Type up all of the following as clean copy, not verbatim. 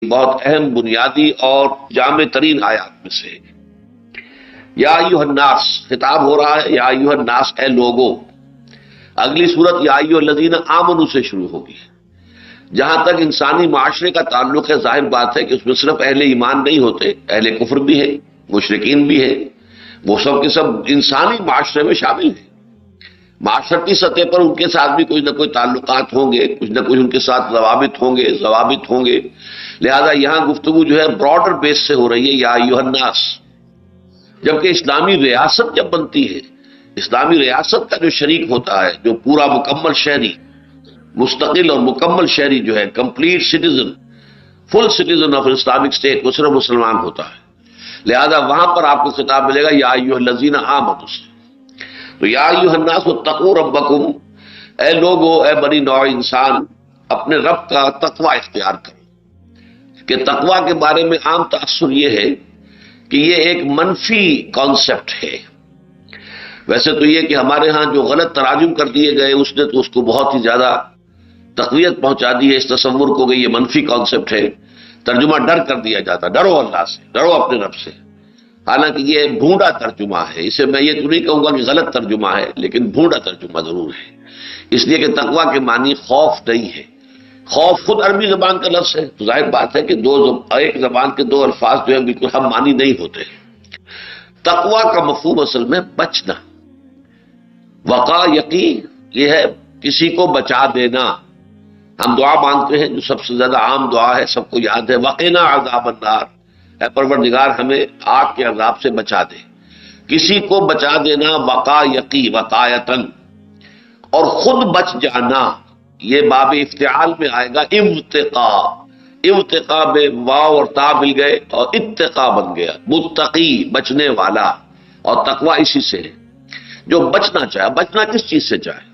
بہت اہم بنیادی اور جامع ترین آیات میں سے. یا ایھا الناس خطاب ہو رہا ہے، یا ایھا الناس اے لوگوں. اگلی صورت یا ایھا الذین آمنوا سے شروع ہوگی. جہاں تک انسانی معاشرے کا تعلق ہے، ظاہر بات ہے کہ اس میں صرف اہل ایمان نہیں ہوتے، اہل کفر بھی ہے، مشرکین بھی ہے، وہ سب کے سب انسانی معاشرے میں شامل ہیں. معاشرتی سطح پر ان کے ساتھ بھی کوئی نہ کوئی تعلقات ہوں گے، کچھ نہ کچھ ان کے ساتھ ضوابط ہوں گے. لہذا یہاں گفتگو جو ہے براڈر بیس سے ہو رہی ہے، یا ایھا الناس. جبکہ اسلامی ریاست جب بنتی ہے، اسلامی ریاست کا جو شریک ہوتا ہے، جو پورا مکمل شہری، مستقل اور مکمل شہری جو ہے، complete citizen, full citizen of Islamic state, وہ صرف مسلمان ہوتا ہے. لہذا وہاں پر آپ کو خطاب ملے گا یا ایھا الذین آمنوا سے. تو یا ایھا الناس اتقوا ربکم، اے لوگو، اے بنی نوع انسان، اپنے رب کا تقوی اختیار کرو. کہ تقوی کے بارے میں عام تاثر یہ ہے کہ یہ ایک منفی کانسیپٹ ہے. ویسے تو یہ کہ ہمارے ہاں جو غلط تراجم کر دیے گئے، اس نے تو اس کو بہت ہی زیادہ تقویت پہنچا دی ہے اس تصور کو کہ یہ منفی کانسیپٹ ہے. ترجمہ ڈر کر دیا جاتا، ڈرو اللہ سے، ڈرو اپنے رب سے. حالانکہ یہ بھونڈا ترجمہ ہے. اسے میں یہ تو نہیں کہوں گا کہ غلط ترجمہ ہے، لیکن بھونڈا ترجمہ ضرور ہے. اس لیے کہ تقوی کے معنی خوف نہیں ہے. خوف خود عربی زبان کا لفظ ہے، تو ظاہر بات ہے کہ ایک زبان کے دو الفاظ جو ہیں بالکل ہم معنی نہیں ہوتے. تقوی کا مفہوم اصل میں بچنا. وقا یقی یہ ہے کسی کو بچا دینا. ہم دعا مانگتے ہیں جو سب سے زیادہ عام دعا ہے، سب کو یاد ہے، وقنا عذاب النار، اے پروردگار ہمیں آگ کے عذاب سے بچا دے. کسی کو بچا دینا، وقا یقی، وقایتن. اور خود بچ جانا، یہ باب افتعال میں آئے گا. ارتقا میں واو اور تا مل گئے اور اتقا بن گیا، متقی، بچنے والا. اور تقوی اسی سے ہے، جو بچنا چاہے. بچنا کس چیز سے چاہے؟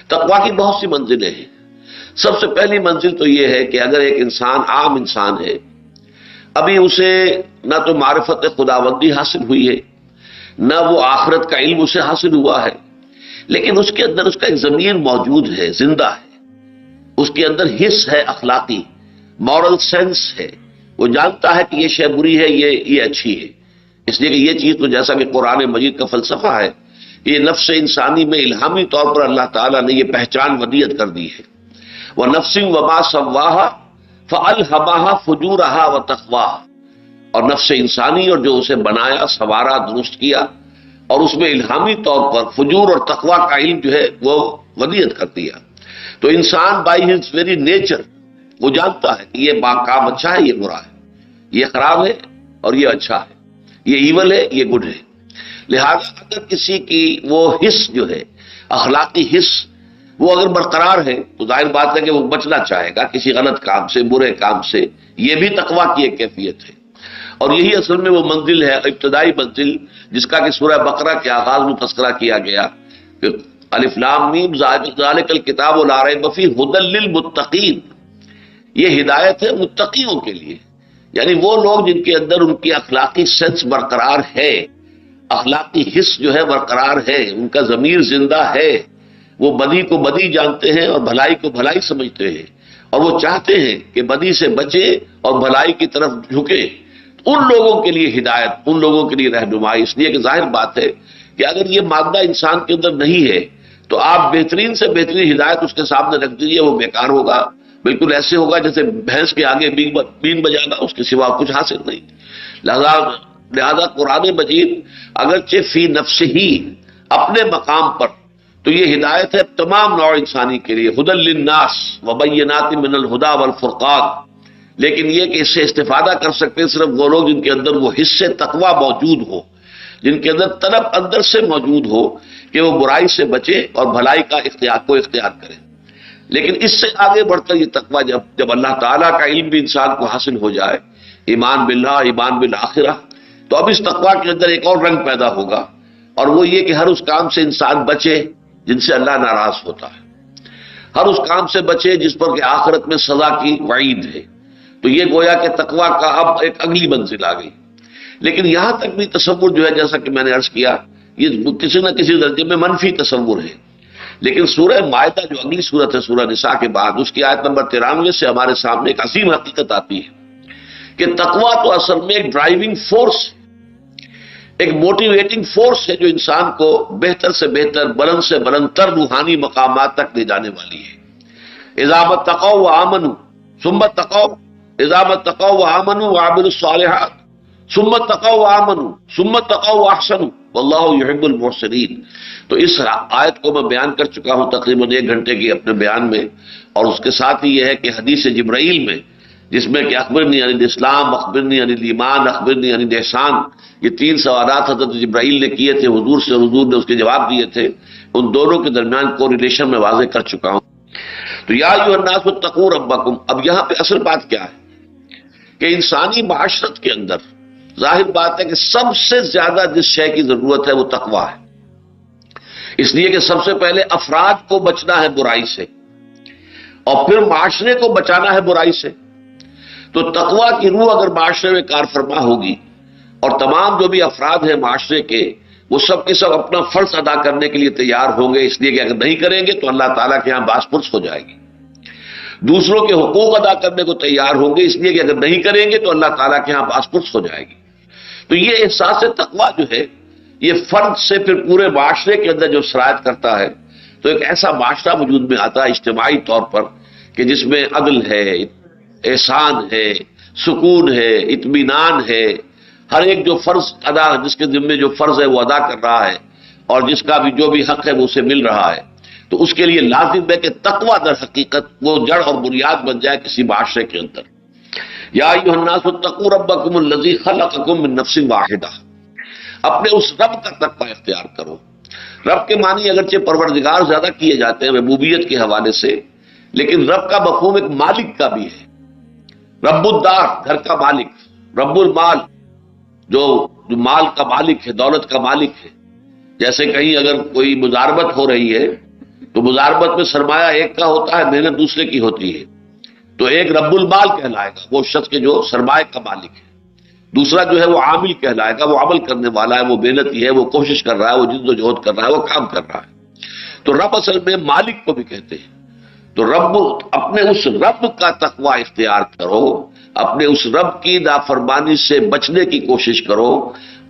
تقوی کی بہت سی منزلیں ہیں. سب سے پہلی منزل تو یہ ہے کہ اگر ایک انسان عام انسان ہے، ابھی اسے نہ تو معرفت خداوندی حاصل ہوئی ہے، نہ وہ آخرت کا علم اسے حاصل ہوا ہے، لیکن اس کے اندر اس کا ایک ضمیر موجود ہے، زندہ ہے. اس کے اندر حس ہے، اخلاقی مورل سینس ہے. وہ جانتا ہے کہ یہ شے بری ہے، یہ اچھی ہے. اس لیے کہ یہ چیز تو جیسا کہ قرآن مجید کا فلسفہ ہے، یہ نفس انسانی میں الہامی طور پر اللہ تعالیٰ نے یہ پہچان ودیت کر دی ہے. وَنَفْسٍ وَمَا سَوَّاهَا فَأَلْهَمَهَا فُجُورَهَا وَتَقْوَاهَا. اور نفس انسانی اور جو اسے بنایا، سنوارا، درست کیا، اور اس میں الہامی طور پر فجور اور تقوی کا علم جو ہے وہ ودیت کر دیا. تو انسان بائی ہز ویری نیچر وہ جانتا ہے کہ یہ کام اچھا ہے، یہ برا ہے، یہ خراب ہے اور یہ اچھا ہے، یہ ایول ہے، یہ گڈ ہے. لہذا اگر کسی کی وہ حس جو ہے، اخلاقی حس، وہ اگر برقرار ہے تو ظاہر بات ہے کہ وہ بچنا چاہے گا کسی غلط کام سے، برے کام سے. یہ بھی تقوی کی ایک کیفیت ہے. اور یہی اصل میں وہ منزل ہے، ابتدائی منزل، جس کا کہ سورہ بقرہ کے آغاز میں تذکرہ کیا گیا کہ الف لام میم ذالک الکتاب لا ریب فیہ ھدی للمتقین. یہ ہدایت ہے متقیوں کے لیے، یعنی وہ لوگ جن کے اندر ان کی اخلاقی سینس برقرار ہے، اخلاقی حس جو ہے برقرار ہے، ان کا ضمیر زندہ ہے. وہ بدی کو بدی جانتے ہیں اور بھلائی کو بھلائی سمجھتے ہیں، اور وہ چاہتے ہیں کہ بدی سے بچے اور بھلائی کی طرف جھکے. ان لوگوں کے لیے ہدایت، ان لوگوں کے لیے رہنمائی. اس لیے کہ ظاہر بات ہے کہ اگر یہ مادہ انسان کے اندر نہیں ہے تو آپ بہترین سے بہترین ہدایت اس کے سامنے رکھ دیجیے، وہ بیکار ہوگا. بالکل ایسے ہوگا جیسے بھینس کے آگے بین بجانا، اس کے سوا کچھ حاصل نہیں. لہذا قرآن مجید اگرچہ فی نفس ہی اپنے مقام پر تو یہ ہدایت ہے تمام نوع انسانی کے لیے، ھدی للناس وبینات من الہدی والفرقان. لیکن یہ کہ اس سے استفادہ کر سکتے ہیں صرف وہ لوگ جن کے اندر وہ حصے تقوی موجود ہو، جن کے اندر طلب اندر سے موجود ہو کہ وہ برائی سے بچے اور بھلائی کا اختیار کرے. لیکن اس سے آگے بڑھ کر یہ تقوی جب اللہ تعالیٰ کا علم بھی انسان کو حاصل ہو جائے، ایمان باللہ، ایمان بالآخرہ، تو اب اس تقوی کے اندر ایک اور رنگ پیدا ہوگا، اور وہ یہ کہ ہر اس کام سے انسان بچے جن سے اللہ ناراض ہوتا ہے، ہر اس کام سے بچے جس پر کہ آخرت میں سزا کی وعید ہے. تو یہ گویا کہ تقوی کا اب ایک اگلی منزل آ گئی. لیکن یہاں تک بھی تصور جو ہے، جیسا کہ میں نے عرض کیا، یہ کسی نہ کسی درجے میں منفی تصور ہے. لیکن سورہ مائدہ جو اگلی سورت ہے، سورہ نساء کے بعد، اس کی آیت نمبر 93 سے ہمارے سامنے ایک عظیم حقیقت آتی ہے. کہ تقویٰ تو اصل میں ایک ڈرائیونگ فورس، ایک موٹیویٹنگ فورس ہے جو انسان کو بہتر سے بہتر، بلند سے بلند تر روحانی مقامات تک لے جانے والی ہے۔ اذا اتقوا وآمنوا ثم اتقوا، اذا اتقوا وآمنوا وعملوا الصالحات ثم اتقوا وآمنوا ثم اتقوا واحسنوا واللہ یحب المحسنین۔ تو اس آیت کو میں بیان کر چکا ہوں تقریباً 1 گھنٹے کی اپنے بیان میں، اور اس کے ساتھ ہی یہ ہے کہ حدیث جبرائیل میں، جس میں کہ اخبرنی عن الاسلام، اخبرنی عن الایمان، اخبرنی عن الاحسان، یہ 3 سوالات حضرت جبرائیل نے کیے تھے حضور سے، حضور نے اس کے جواب دیے تھے، ان دونوں کے درمیان کو ریلیشن میں واضح کر چکا ہوں۔ تو یا ایھا الناس اتقوا ربکم، اب یہاں پہ اصل بات کیا ہے کہ انسانی معاشرت کے اندر ظاہر بات ہے کہ سب سے زیادہ جس شے کی ضرورت ہے وہ تقویٰ ہے، اس لیے کہ سب سے پہلے افراد کو بچنا ہے برائی سے، اور پھر معاشرے کو بچانا ہے برائی سے۔ تو تقویٰ کی روح اگر معاشرے میں کار فرما ہوگی، اور تمام جو بھی افراد ہیں معاشرے کے، وہ سب کے سب اپنا فرض ادا کرنے کے لیے تیار ہوں گے، اس لیے کہ اگر نہیں کریں گے تو اللہ تعالیٰ کے یہاں باس پرس ہو جائے گی، دوسروں کے حقوق ادا کرنے کو تیار ہوں گے، اس لیے کہ اگر نہیں کریں گے تو اللہ تعالیٰ کے یہاں باس پرس ہو جائے گی۔ تو یہ احساس تقویٰ جو ہے، یہ فرد سے پھر پورے معاشرے کے اندر جو سرایت کرتا ہے، تو ایک ایسا معاشرہ وجود میں آتا ہے اجتماعی طور پر کہ جس میں عدل ہے، احسان ہے، سکون ہے، اطمینان ہے، ہر ایک جو فرض ادا، جس کے ذمے جو فرض ہے وہ ادا کر رہا ہے، اور جس کا بھی جو بھی حق ہے وہ اسے مل رہا ہے۔ تو اس کے لیے لازم ہے کہ تقویٰ در حقیقت وہ جڑ اور بنیاد بن جائے کسی معاشرے کے اندر۔ یا ایھا الناس اتقوا ربکم الذی خلقکم من نفس واحدہ، اپنے اس رب کا تقویٰ اختیار کرو۔ رب کے معنی اگرچہ پروردگار زیادہ کیے جاتے ہیں ربوبیت کے حوالے سے، لیکن رب کا مفہوم ایک مالک کا بھی ہے۔ رب الدار، گھر کا مالک، رب المال، جو مال کا مالک ہے، دولت کا مالک ہے۔ جیسے کہیں اگر کوئی مزاربت ہو رہی ہے تو مزاربت میں سرمایہ ایک کا ہوتا ہے، محنت دوسرے کی ہوتی ہے، تو ایک رب المال کہلائے گا وہ شخص کے جو سرمایہ کا مالک ہے، دوسرا جو ہے وہ عامل کہلائے گا، وہ عمل کرنے والا ہے، وہ محنتی ہے، وہ کوشش کر رہا ہے، وہ جد و جہد کر رہا ہے، وہ کام کر رہا ہے۔ تو رب اصل میں مالک کو بھی کہتے ہیں۔ تو رب، اپنے اس رب کا تقویٰ اختیار کرو، اپنے اس رب کی نافرمانی سے بچنے کی کوشش کرو،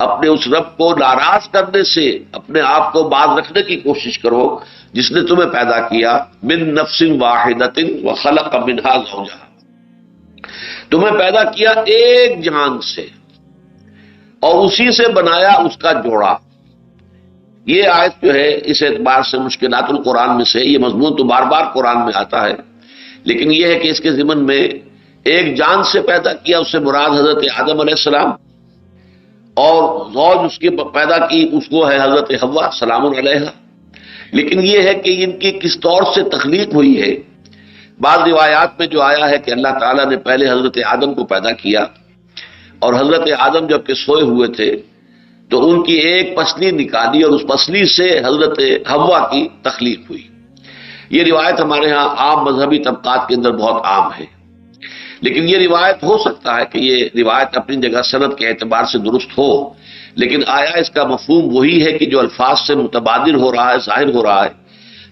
اپنے اس رب کو ناراض کرنے سے اپنے آپ کو باز رکھنے کی کوشش کرو، جس نے تمہیں پیدا کیا من نفس واحدۃ وخلق منہا زوجہا، تمہیں پیدا کیا ایک جان سے اور اسی سے بنایا اس کا جوڑا۔ یہ آیت جو ہے اس اعتبار سے مشکلات القرآن میں سے، یہ مضمون تو بار بار قرآن میں آتا ہے، لیکن یہ ہے کہ اس کے ضمن میں ایک جان سے پیدا کیا، اس سے مراد حضرت آدم علیہ السلام، اور زوج اس کی پیدا کی اس کو ہے حضرت حوا سلام علیہا۔ لیکن یہ ہے کہ ان کی کس طور سے تخلیق ہوئی ہے، بعض روایات میں جو آیا ہے کہ اللہ تعالیٰ نے پہلے حضرت آدم کو پیدا کیا، اور حضرت آدم جب کہ سوئے ہوئے تھے تو ان کی ایک پسلی نکالی، اور اس پسلی سے حضرت حوا کی تخلیق ہوئی۔ یہ روایت ہمارے ہاں عام مذہبی طبقات کے اندر بہت عام ہے، لیکن یہ روایت ہو سکتا ہے کہ یہ روایت اپنی جگہ سند کے اعتبار سے درست ہو، لیکن آیا اس کا مفہوم وہی ہے کہ جو الفاظ سے متبادر ہو رہا ہے، ظاہر ہو رہا ہے،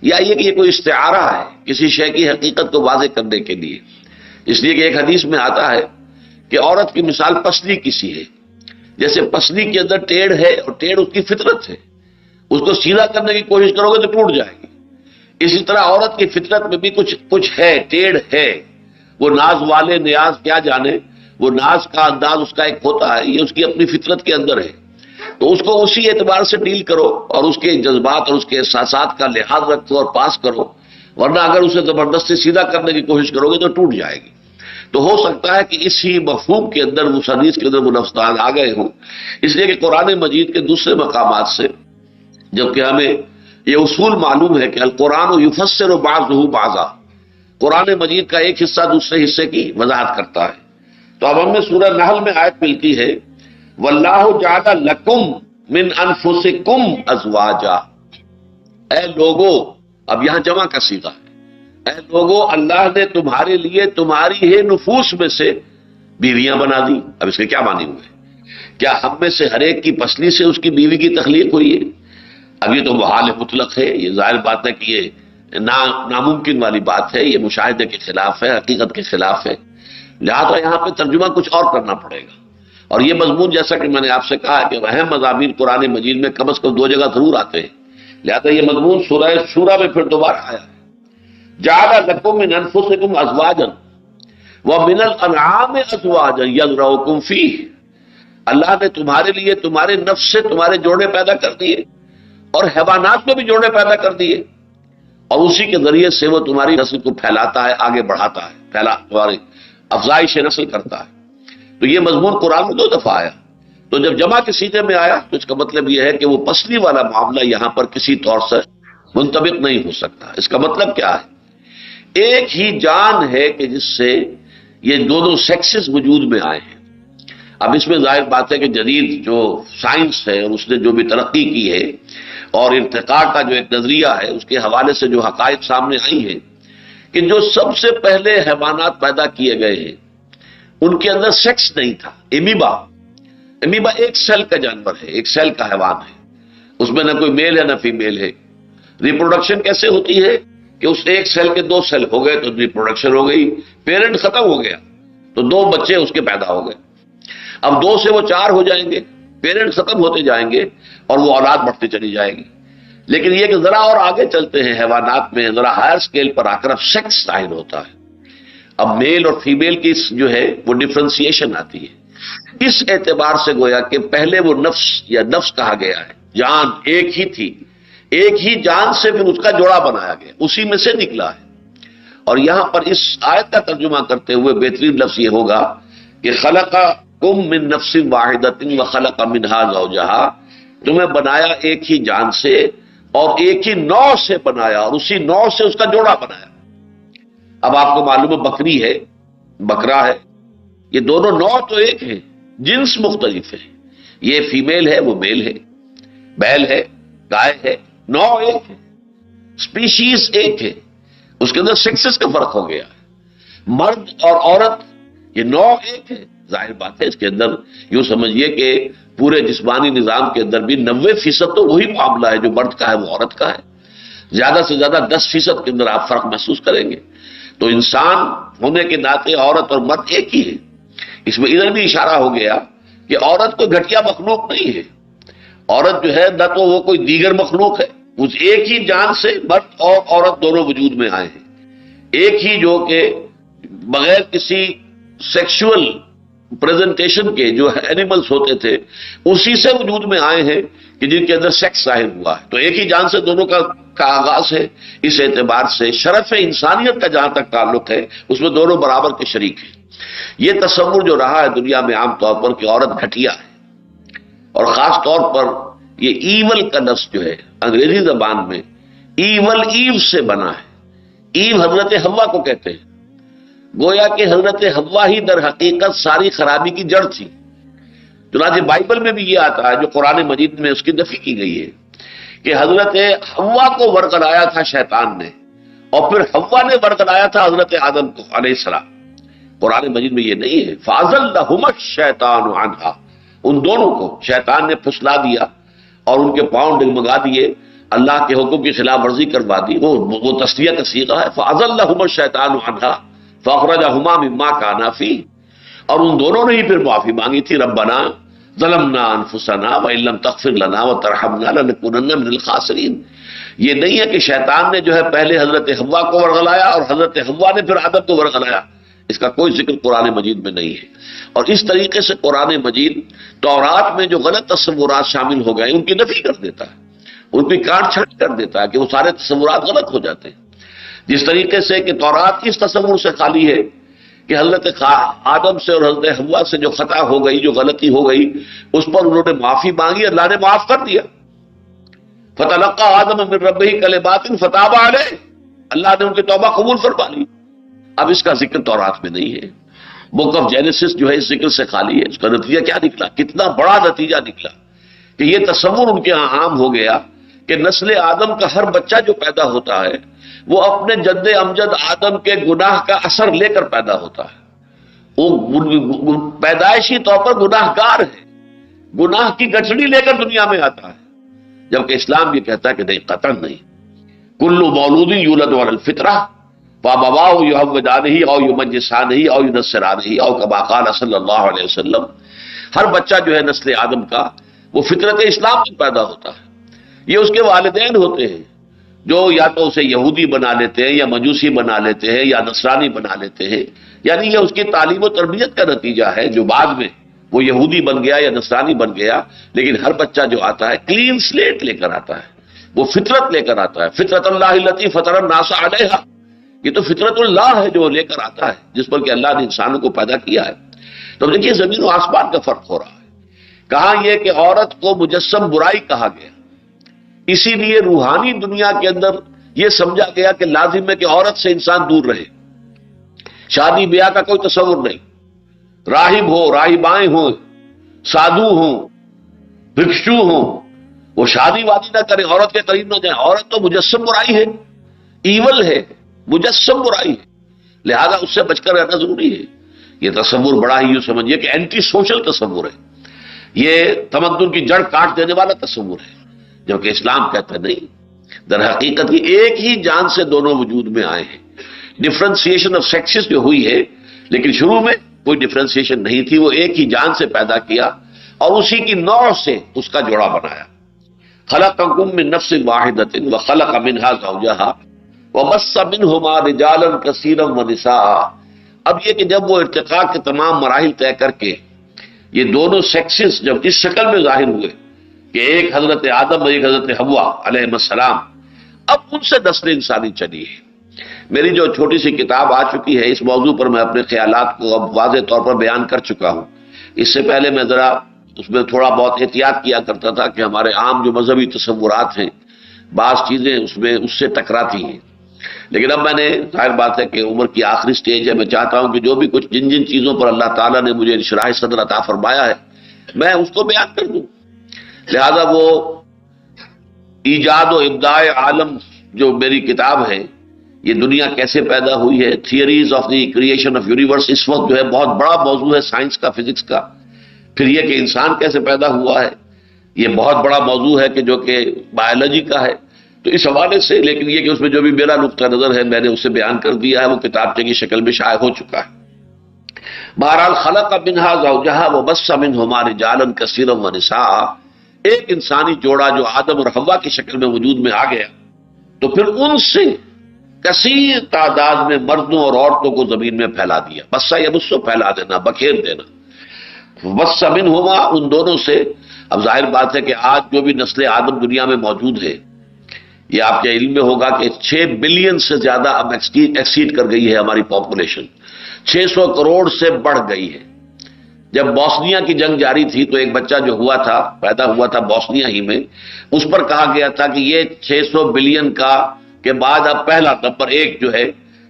یا یہ کہ یہ کوئی استعارہ ہے کسی شے کی حقیقت کو واضح کرنے کے لیے؟ اس لیے کہ ایک حدیث میں آتا ہے کہ عورت کی مثال پسلی کی سی ہے، جیسے پسلی کے اندر ٹیڑھ ہے اور ٹیڑھ اس کی فطرت ہے، اس کو سیدھا کرنے کی کوشش کرو گے تو ٹوٹ جائے گی۔ اسی طرح عورت کی فطرت میں بھی کچھ ہے، ٹیڑھ ہے، وہ ناز والے نیاز کیا جانے، وہ ناز کا انداز اس کا ایک ہوتا ہے، یہ اس کی اپنی فطرت کے اندر ہے، تو اس کو اسی اعتبار سے ڈیل کرو اور اس کے جذبات اور اس کے احساسات کا لحاظ رکھو اور پاس کرو، ورنہ اگر اسے زبردستی سیدھا کرنے کی کوشش کرو گے تو ٹوٹ جائے گی۔ تو ہو سکتا ہے کہ اسی مفہوم کے اندر اس حدیث کے اندر وہ لفظان آ گئے ہوں، اس لیے کہ قرآن مجید کے دوسرے مقامات سے جبکہ ہمیں یہ اصول معلوم ہے کہ القرآن یفسر بعضہ بعضا، قرآن مجید کا ایک حصہ دوسرے حصے کی وضاحت کرتا ہے۔ تو اب ہمیں سورہ نحل میں آیت ملتی ہے واللہ جعل لکم من انفسکم ازواجا، اے لوگو، اب یہاں جمع کا صیغہ ہے، اے لوگو اللہ نے تمہارے لیے تمہاری ہی نفوس میں سے بیویاں بنا دی۔ اب اس کے کیا معنی ہوئے؟ کیا ہم میں سے ہر ایک کی پسلی سے اس کی بیوی کی تخلیق ہوئی ہے؟ اب یہ تو محال مطلق ہے، یہ ظاہر بات ہے کہ یہ ناممکن والی بات ہے، یہ مشاہدے کے خلاف ہے، حقیقت کے خلاف ہے۔ لہٰذا یہاں پہ ترجمہ کچھ اور کرنا پڑے گا. اور یہ مضمون جیسا کہ میں نے آپ سے کہا کہ اہم مضامین قرآن مجید میں کم از کم 2 جگہ ضرور آتے ہیں، لہذا یہ مضمون سورہ شورى میں پھر دوبارہ آیا ہے. جعل لکم من انفسکم ازواجا ومن الانعام ازواجا یذرؤکم فیہ، اللہ نے تمہارے لیے تمہارے نفس سے تمہارے جوڑے پیدا کر دیے اور حیوانات میں بھی جوڑے پیدا کر دیے، اور اسی کے ذریعے سے وہ تمہاری نسل کو پھیلاتا ہے، آگے بڑھاتا ہے، تمہاری افزائش نسل کرتا ہے. تو یہ مضمون قرآن میں 2 دفعہ آیا. تو جب جمع کے سیغے میں آیا تو اس کا مطلب یہ ہے کہ وہ پسلی والا معاملہ یہاں پر کسی طور سے منطبق نہیں ہو سکتا. اس کا مطلب کیا ہے؟ ایک ہی جان ہے کہ جس سے یہ دونوں سیکسز وجود میں آئے ہیں. اب اس میں ظاہر بات ہے کہ جدید جو سائنس ہے اور اس نے جو بھی ترقی کی ہے اور ارتقاء کا جو ایک نظریہ ہے اس کے حوالے سے جو حقائق سامنے آئی ہیں کہ جو سب سے پہلے حیوانات پیدا کیے گئے ہیں ان کے اندر سیکس نہیں تھا. امیبا ایک سیل کا جانور ہے، ایک سیل کا حیوان ہے، اس میں نہ کوئی میل ہے نہ فیمیل ہے. ریپروڈکشن کیسے ہوتی ہے کہ اس ایک سیل کے 2 سیل ہو گئے تو ریپروڈکشن ہو گئی، پیرنٹ ختم ہو گیا تو 2 بچے اس کے پیدا ہو گئے. اب 2 سے وہ 4 ہو جائیں گے، پیرنٹ ختم ہوتے جائیں گے اور وہ اولاد بڑھتی چلی جائے گی. لیکن یہ کہ ذرا اور آگے چلتے ہیں حیوانات میں، ذرا ہائر سکیل پر آ کر اب سیکس ظاہر ہوتا ہے. اب میل اور فیمیل کی جو ہے وہ ڈفرینسیشن آتی ہے. اس اعتبار سے گویا کہ پہلے وہ نفس یا نفس کہا گیا ہے، جان ایک ہی تھی، ایک ہی جان سے پھر اس کا جوڑا بنایا گیا، اسی میں سے نکلا ہے. اور یہاں پر اس آیت کا ترجمہ کرتے ہوئے بہترین لفظ یہ ہوگا کہ خلقکم من نفس واحدۃ وخلق منها زوجها، تمہیں بنایا ایک ہی جان سے اور ایک ہی نوع سے بنایا اور اسی نوع سے اس کا جوڑا بنایا. اب آپ کو معلوم ہے بکری ہے، بکرا ہے، یہ دونوں نوع تو ایک ہیں، جنس مختلف ہے. یہ فیمیل ہے وہ میل ہے، بیل ہے گائے ہے، نوع ایک ہے، اسپیشیز ایک ہے، اس کے اندر سیکسز کا فرق ہو گیا ہے. مرد اور عورت یہ نوع ایک ہے. ظاہر بات ہے اس کے اندر یوں سمجھیے کہ پورے جسمانی نظام کے اندر بھی 90% تو وہی معاملہ ہے جو مرد کا ہے وہ عورت کا ہے. زیادہ سے زیادہ 10% کے اندر آپ فرق محسوس کریں گے. تو انسان ہونے کے ناطے عورت اور مرد ایک ہی ہے. اس میں ادھر بھی اشارہ ہو گیا کہ عورت کوئی گھٹیا مخلوق نہیں ہے. عورت جو ہے نہ تو وہ کوئی دیگر مخلوق ہے، اس ایک ہی جان سے مرد اور عورت دونوں وجود میں آئے ہیں. ایک ہی جو کہ بغیر کسی سیکشول پریزنٹیشن کے جو اینیملز ہوتے تھے اسی سے وجود میں آئے ہیں کہ جن کے اندر سیکس ظاہر ہوا ہے. تو ایک ہی جان سے دونوں کا آغاز ہے. اس اعتبار سے شرف انسانیت کا جہاں تک تعلق ہے اس میں دونوں برابر کے شریک ہیں. یہ تصور جو رہا ہے دنیا میں عام طور پر کہ عورت گھٹیا ہے، اور خاص طور پر یہ ایول کا لفظ جو ہے انگریزی زبان میں ایول ایو سے بنا ہے. ایو حضرت حوا کو کہتے ہیں. گویا کہ حضرت حوا ہی در حقیقت ساری خرابی کی جڑ تھی. چنانچہ بائبل میں بھی یہ آتا ہے جو قرآن مجید میں اس کی نفی کی گئی ہے کہ حضرت حوا کو ورگلایا تھا شیطان نے اور پھر حوا نے ورگلایا تھا حضرت آدم کو علیہ السلام. قرآن مجید میں یہ نہیں ہے. فَأَزَلَّهُمَا الشَّيْطَانُ عَنْهَا، ان دونوں کو شیطان نے پھسلا دیا اور ان کے پاؤں ڈگمگا دیے، اللہ کے حکم کی خلاف ورزی کروا دی. وہ تسلیہ کا صیغہ ہے. فَأَزَلَّهُمَا الشَّيْطَانُ عَنْهَا فَأَخْرَجَهُمَا مِمَّا كَانَا فِيهِ، اور ان دونوں نے ہی پھر معافی مانگی تھی. ربنا ظلمنا انفسنا وَإِن لَّمْ تَغْفِرْ لَنَا وَتَرْحَمْنَا لَنَكُونَنَّ مِنَ الْخَاسِرِينَ. یہ نہیں ہے کہ شیطان نے جو ہے پہلے حضرت حوا کو ورگلایا اور حضرت حوا نے پھر آدم کو ورگلایا. اس کا کوئی ذکر قرآن مجید میں نہیں ہے. اور اس طریقے سے قرآن مجید تورات میں جو غلط تصورات شامل ہو گئے ان کی نفی کر دیتا ہے، ان کی کاٹ چھٹ کر دیتا ہے کہ وہ سارے تصورات غلط ہو جاتے ہیں. جس طریقے سے کہ تورات اس تصور سے خالی ہے کہ حضرت آدم سے اور حضرت حوا سے جو خطا ہو گئی، جو غلطی ہو گئی، اس پر انہوں نے معافی مانگی، اللہ نے معاف کر دیا. فَتَلَقَّىٰ آدَمَ مِن رَّبِّهِ كَلِمَاتٍ فَتَابَ عَلَيْهِ، اللہ نے ان کی توبہ قبول فرما لی. اب اس کا ذکر تورات میں نہیں ہے. بک آف جینیسس جو ہے اس ذکر سے خالی ہے. اس کا نتیجہ کیا نکلا؟ کتنا بڑا نتیجہ نکلا کہ یہ تصور ان کے ہاں عام ہو گیا کہ نسل آدم کا ہر بچہ جو پیدا ہوتا ہے وہ اپنے جد امجد آدم کے گناہ کا اثر لے کر پیدا ہوتا ہے. وہ پیدائشی طور پر گناہ گار ہے، گناہ کی گٹھڑی لے کر دنیا میں آتا ہے. جبکہ اسلام یہ کہتا ہے کہ نہیں، قطعاً نہیں. کل مولود یولد علی الفطرہ فابواہ یحودانہ او یمجسانہ او ینصرانہ او کما قال صلی اللہ علیہ وسلم. ہر بچہ جو ہے نسل آدم کا وہ فطرت اسلام میں پیدا ہوتا ہے. یہ اس کے والدین ہوتے ہیں جو یا تو اسے یہودی بنا لیتے ہیں یا مجوسی بنا لیتے ہیں یا نصرانی بنا لیتے ہیں. یعنی یہ اس کی تعلیم و تربیت کا نتیجہ ہے جو بعد میں وہ یہودی بن گیا یا نصرانی بن گیا. لیکن ہر بچہ جو آتا ہے کلین سلیٹ لے کر آتا ہے, وہ فطرت لے کر آتا ہے. فطرت اللہ التی فطر الناس علیہا, یہ تو فطرت اللہ ہے جو وہ لے کر آتا ہے جس پر کہ اللہ نے انسانوں کو پیدا کیا ہے. تو دیکھیے زمین و آسمان کا فرق ہو رہا ہے. کہاں یہ کہ عورت کو مجسم برائی کہا گیا, اسی لیے روحانی دنیا کے اندر یہ سمجھا گیا کہ لازم ہے کہ عورت سے انسان دور رہے. شادی بیاہ کا کوئی تصور نہیں. راہب ہو, راہبائیں ہوں, سادھو ہوں, بھکشو ہوں, وہ شادی وادی نہ کریں, عورت کے قریب نہ جائیں. عورت تو مجسم برائی ہے, ایول ہے, مجسم برائی ہے, لہذا اس سے بچ کر رہنا ضروری ہے. یہ تصور بڑا ہی یوں سمجھیے کہ اینٹی سوشل تصور ہے, یہ تمدن کی جڑ کاٹ دینے والا تصور ہے, جبکہ اسلام کہتا ہے نہیں. در حقیقت کی ایک ہی جان سے دونوں وجود میں آئے ہیں. ڈفرینسیشن آف سیکسز جو ہوئی ہے, لیکن شروع میں کوئی ڈفرینسیشن نہیں تھی. وہ ایک ہی جان سے پیدا کیا اور اسی کی نوع سے اس کا جوڑا بنایا. خلقکم من نفس واحدۃ وخلق منها زوجها وبث منهما رجالا كثيرا ونساء. اب یہ کہ جب وہ ارتقاء کے تمام مراحل طے کر کے یہ دونوں سیکسز جب اس شکل میں ظاہر ہوئے کہ ایک حضرت آدم اور ایک حضرت حوا علیہ السلام, اب ان سے نسل انسانی چلی ہے. میری جو چھوٹی سی کتاب آ چکی ہے اس موضوع پر میں اپنے خیالات کو اب واضح طور پر بیان کر چکا ہوں. اس سے پہلے میں ذرا اس میں تھوڑا بہت احتیاط کیا کرتا تھا کہ ہمارے عام جو مذہبی تصورات ہیں بعض چیزیں اس میں اس سے ٹکراتی ہیں. لیکن اب میں نے, ظاہر بات ہے کہ عمر کی آخری سٹیج ہے, میں چاہتا ہوں کہ جو بھی کچھ جن جن چیزوں پر اللہ تعالیٰ نے مجھے انشراح صدر عطا فرمایا ہے میں اس کو بیان کر دوں. لہذا وہ ایجاد و ابداع عالم جو میری کتاب ہے, یہ دنیا کیسے پیدا ہوئی ہے, theories of the creation of universe, اس وقت جو ہے بہت بڑا موضوع ہے سائنس کا, فزکس کا. پھر یہ کہ انسان کیسے پیدا ہوا ہے, یہ بہت بڑا موضوع ہے کہ جو کہ بایولوجی کا ہے. تو اس حوالے سے, لیکن یہ کہ اس میں جو بھی میرا نقطہ نظر ہے میں نے اسے بیان کر دیا ہے, وہ کتابچے کی شکل میں شائع ہو چکا ہے. بہرحال خلق منہا زوجہا وبث منہما رجالا کثیرا ونساء, ایک انسانی جوڑا جو آدم اور حوا کی شکل میں وجود میں آ گیا, تو پھر ان سے کثیر تعداد میں مردوں اور عورتوں کو زمین میں پھیلا دیا. بسا یا بسو, پھیلا دینا, بکھیر دینا. بس منہما, ان دونوں سے. اب ظاہر بات ہے کہ آج جو بھی نسل آدم دنیا میں موجود ہے, یہ آپ کے علم میں ہوگا کہ 6 بلین سے زیادہ اب ایکسیڈ کر گئی ہے ہماری پاپولیشن, 600 کروڑ سے بڑھ گئی ہے. جب بوسنیا کی جنگ جاری تھی تو ایک بچہ جو ہوا تھا, پیدا ہوا تھا بوسنیا ہی میں, اس پر کہا گیا تھا کہ یہ 600 بلین کا کے بعد اب پہلا نمبر 1 جو ہے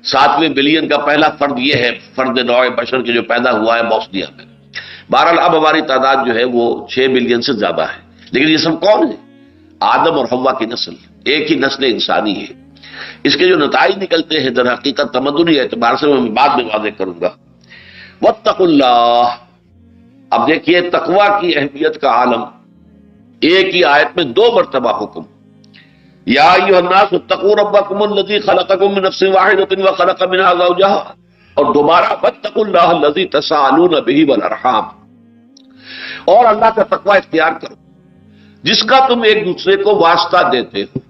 7ویں بلین کا پہلا فرد یہ ہے, فرد نوع بشر کے جو پیدا ہوا ہے بوسنیا میں. بہرحال اب ہماری تعداد جو ہے وہ 6 بلین سے زیادہ ہے. لیکن یہ سب کون ہے؟ آدم اور حوا کی نسل, ایک ہی نسل انسانی ہے. اس کے جو نتائج نکلتے ہیں در حقیقت تمدنی اعتبار سے میں بعد میں واضح کروں گا. واتقوا اللہ. اب دیکھیے تقوی کی اہمیت کا عالم, ایک ہی آیت میں 2 مرتبہ حکم, یا ایھا الناس اتقوا ربکم الذی خلقکم من نفس واحدۃ وخلق منها زوجها, اور دوبارہ واتقوا اللہ الذی تساءلون بہ والارحام, اور اللہ کا تقوی اختیار کرو جس کا تم ایک دوسرے کو واسطہ دیتے ہو.